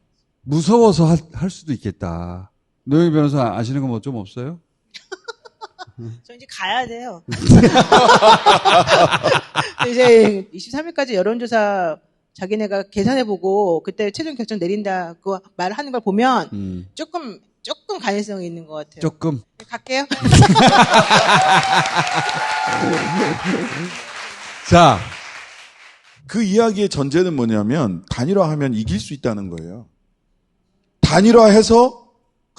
무서워서 할 수도 있겠다. 노영희 변호사 아시는 거 뭐 좀 없어요? 저 이제 가야 돼요. 이제 23일까지 여론조사 자기네가 계산해보고 그때 최종 결정 내린다 그 말하는 걸 보면 조금 가능성이 있는 것 같아요. 조금. 네, 갈게요. 자, 그 이야기의 전제는 뭐냐면 단일화하면 이길 수 있다는 거예요. 단일화해서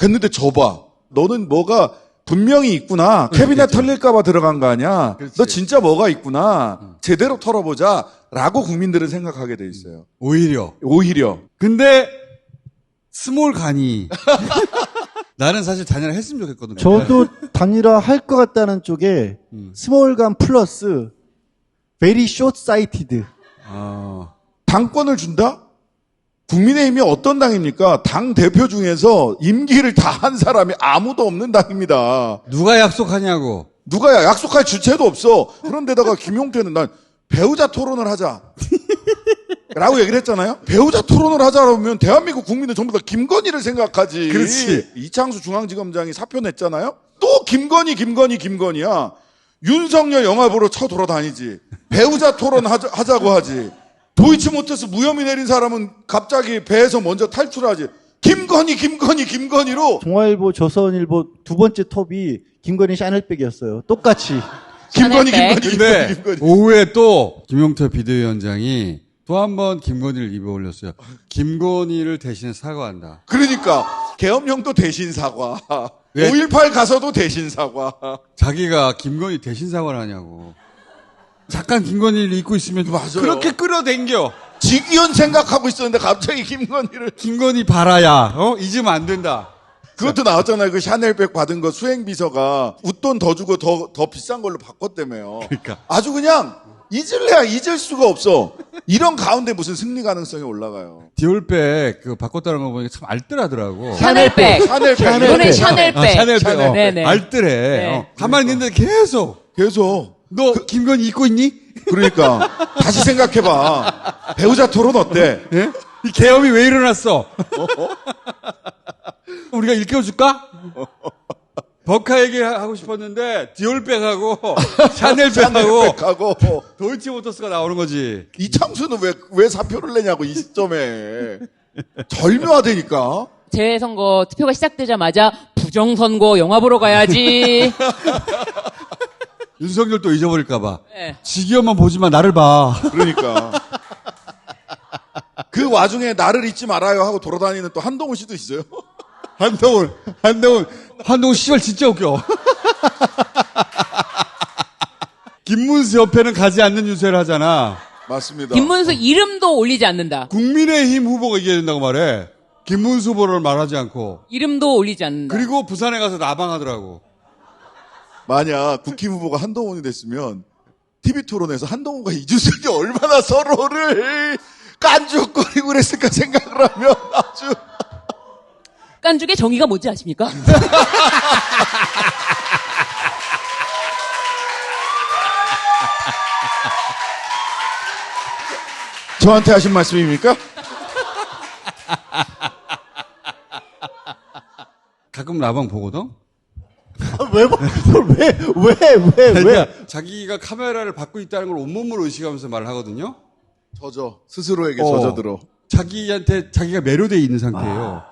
했는데 져봐. 너는 뭐가 분명히 있구나. 캐비넷 털릴까봐 들어간 거 아니야. 그렇지. 너 진짜 뭐가 있구나. 제대로 털어보자. 라고 국민들은 생각하게 돼 있어요. 오히려. 근데 스몰 간이 나는 사실 단일화 했으면 좋겠거든요. 저도 단일화 할 것 같다는 쪽에 스몰간 플러스 very short-sighted. 당권을 준다? 국민의힘이 어떤 당입니까? 당 대표 중에서 임기를 다 한 사람이 아무도 없는 당입니다. 누가 약속하냐고. 누가 약속할 주체도 없어. 그런데다가 김용태는 난 배우자 토론을 하자. 라고 얘기를 했잖아요. 배우자 토론을 하자라면 대한민국 국민은 전부 다 김건희를 생각하지. 그렇지. 이창수 중앙지검장이 사표 냈잖아요. 또 김건희야. 윤석열 영화 보러 쳐돌아다니지. 배우자 토론 하자고 하지. 도이치모터스 무혐의 내린 사람은 갑자기 배에서 먼저 탈출하지. 김건희로. 동아일보, 조선일보 두 번째 톱이 김건희 샤넬백이었어요. 똑같이. 김건희. 근데 오후에 또 김용태 비대위원장이 또 한 번 김건희를 입에 올렸어요. 김건희를 대신 사과한다. 그러니까 계엄령도 대신 사과. 왜? 5.18 가서도 대신 사과. 자기가 김건희 대신 사과를 하냐고. 잠깐 김건희를 잊고 있으면 맞아요. 그렇게 끌어당겨. 직위원 생각하고 있었는데 갑자기 김건희 봐라야. 잊으면 안 된다. 그것도 나왔잖아요. 그 샤넬백 받은 거 수행비서가 웃돈 더 주고 더 비싼 걸로 바꿨다며요. 그러니까. 아주 그냥 잊을래야 잊을 수가 없어. 이런 가운데 무슨 승리 가능성이 올라가요. 디올백 그거 바꿨다는 거 보니까 참 알뜰하더라고. 샤넬백. 이번엔 샤넬백. 샤넬백. 네네. 알뜰해. 네. 가만히 있는데 계속. 너 김건희 잊고 있니? 그러니까 다시 생각해봐. 배우자 토론 어때? 예? 이 계엄이 왜 일어났어? 우리가 일깨워줄까? 버카 얘기하고 싶었는데 디올백하고 샤넬백하고 도이치모터스가 나오는 거지. 이창수는 왜 사표를 내냐고 이 시점에. 절묘하다니까. 재선거 투표가 시작되자마자 부정선거 영화 보러 가야지. 윤석열 또 잊어버릴까봐. 네. 지기현만 보지만 나를 봐. 그러니까. 그 와중에 나를 잊지 말아요 하고 돌아다니는 또 한동훈 씨도 있어요. 한동훈 씨발 진짜 웃겨. 김문수 옆에는 가지 않는 유세를 하잖아. 맞습니다. 김문수 이름도 올리지 않는다. 국민의힘 후보가 이겨야 된다고 말해. 김문수 후보를 말하지 않고. 이름도 올리지 않는다. 그리고 부산에 가서 나방하더라고. 만약 국힘 후보가 한동훈이 됐으면 TV 토론에서 한동훈과 이준석이 얼마나 서로를 깐죽거리고 그랬을까 생각을 하면 아주. 깐죽의 정의가 뭔지 아십니까? 저한테 하신 말씀입니까? 가끔 나방 보거든? 왜? 그러니까 자기가 카메라를 받고 있다는 걸 온몸으로 의식하면서 말을 하거든요? 스스로에게 젖어들어. 자기한테 자기가 매료되어 있는 상태예요.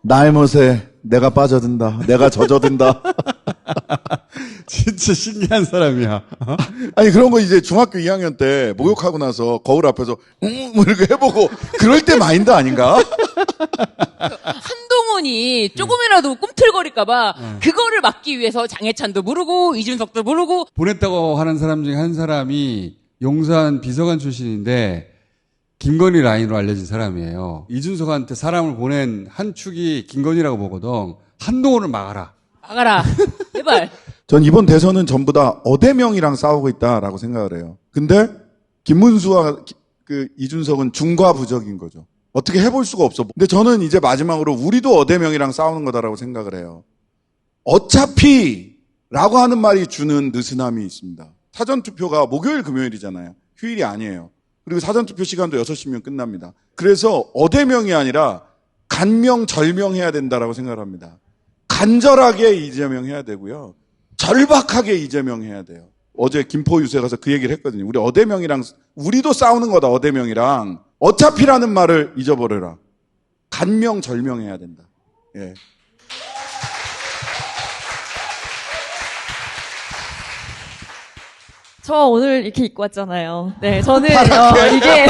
나의 멋에 내가 빠져든다. 내가 젖어든다. 진짜 신기한 사람이야. 아니 그런 거 이제 중학교 2학년 때 목욕하고 나서 거울 앞에서 이렇게 해보고 그럴 때 마인드 아닌가? 한동훈이 조금이라도 꿈틀거릴까봐 그거를 막기 위해서 장해찬도 부르고 이준석도 부르고 보냈다고 하는 사람 중에 한 사람이 용산 비서관 출신인데 김건희 라인으로 알려진 사람이에요. 이준석한테 사람을 보낸 한 축이 김건희라고 보거든. 한동훈을 막아라. 제발. 전 이번 대선은 전부 다 어대명이랑 싸우고 있다라고 생각을 해요. 근데 김문수와 이준석은 중과부적인 거죠. 어떻게 해볼 수가 없어. 근데 저는 이제 마지막으로 우리도 어대명이랑 싸우는 거다라고 생각을 해요. 어차피 라고 하는 말이 주는 느슨함이 있습니다. 사전투표가 목요일 금요일이잖아요. 휴일이 아니에요. 그리고 사전투표 시간도 6시면 끝납니다. 그래서 어대명이 아니라 간명절명해야 된다라고 생각을 합니다. 간절하게 이재명 해야 되고요. 절박하게 이재명 해야 돼요. 어제 김포 유세 가서 그 얘기를 했거든요. 우리 어대명이랑 우리도 싸우는 거다. 어대명이랑 어차피라는 말을 잊어버려라. 간명절명해야 된다. 예. 저 오늘 이렇게 입고 왔잖아요. 네, 저는 이게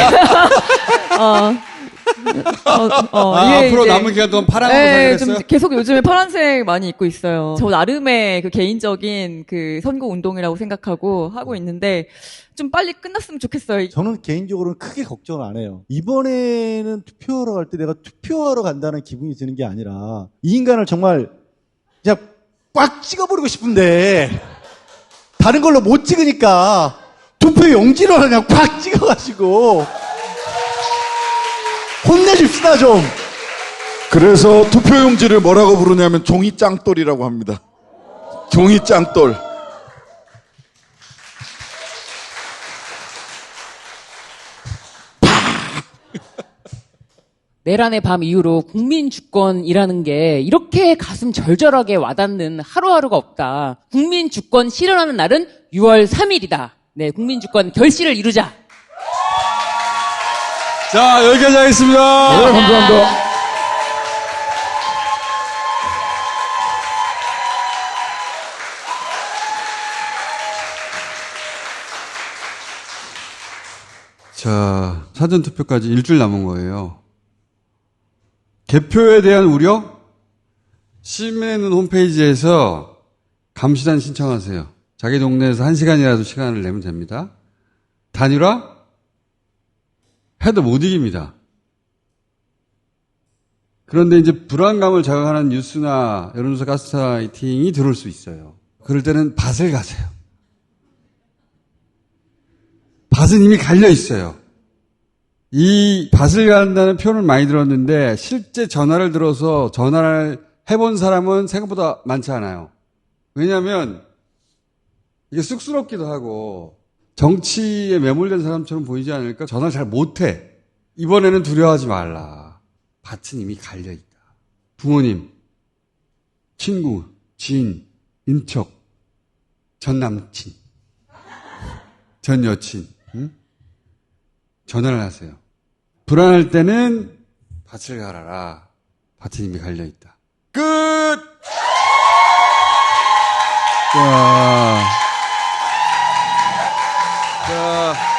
앞으로 남은 기간 동안 파란 옷을 사겠어요? 좀 계속 요즘에 파란색 많이 입고 있어요. 저 나름의 그 개인적인 그 선거 운동이라고 생각하고 하고 있는데 좀 빨리 끝났으면 좋겠어요. 저는 개인적으로는 크게 걱정을 안 해요. 이번에는 투표하러 갈 때 내가 투표하러 간다는 기분이 드는 게 아니라 이 인간을 정말 그냥 꽉 찍어버리고 싶은데 다른 걸로 못 찍으니까 투표 용지로 그냥 꽉 찍어가지고 혼내줍시다 좀. 그래서 투표용지를 뭐라고 부르냐면 종이짱돌이라고 합니다. 종이짱돌. 내란의 밤 이후로 국민주권이라는 게 이렇게 가슴 절절하게 와닿는 하루하루가 없다. 국민주권 실현하는 날은 6월 3일이다. 네, 국민주권 결실을 이루자. 자, 여기까지 하겠습니다. 네, 감사합니다. 자, 사전투표까지 일주일 남은 거예요. 개표에 대한 우려? 시민의 눈 홈페이지에서 감시단 신청하세요. 자기 동네에서 1시간이라도 시간을 내면 됩니다. 단일화? 해도 못 이깁니다. 그런데 이제 불안감을 자극하는 뉴스나 여론조사 가스라이팅이 들어올 수 있어요. 그럴 때는 밭을 가세요. 밭은 이미 갈려 있어요. 이 밭을 간다는 표현을 많이 들었는데 실제 전화를 들어서 전화를 해본 사람은 생각보다 많지 않아요. 왜냐하면 이게 쑥스럽기도 하고 정치에 매몰된 사람처럼 보이지 않을까? 전화를 잘 못해. 이번에는 두려워하지 말라. 밭은 이미 갈려있다. 부모님, 친구, 지인, 인척, 전 남친, 전 여친, 응? 전화를 하세요. 불안할 때는 밭을 갈아라. 밭은 이미 갈려있다. 끝! 자.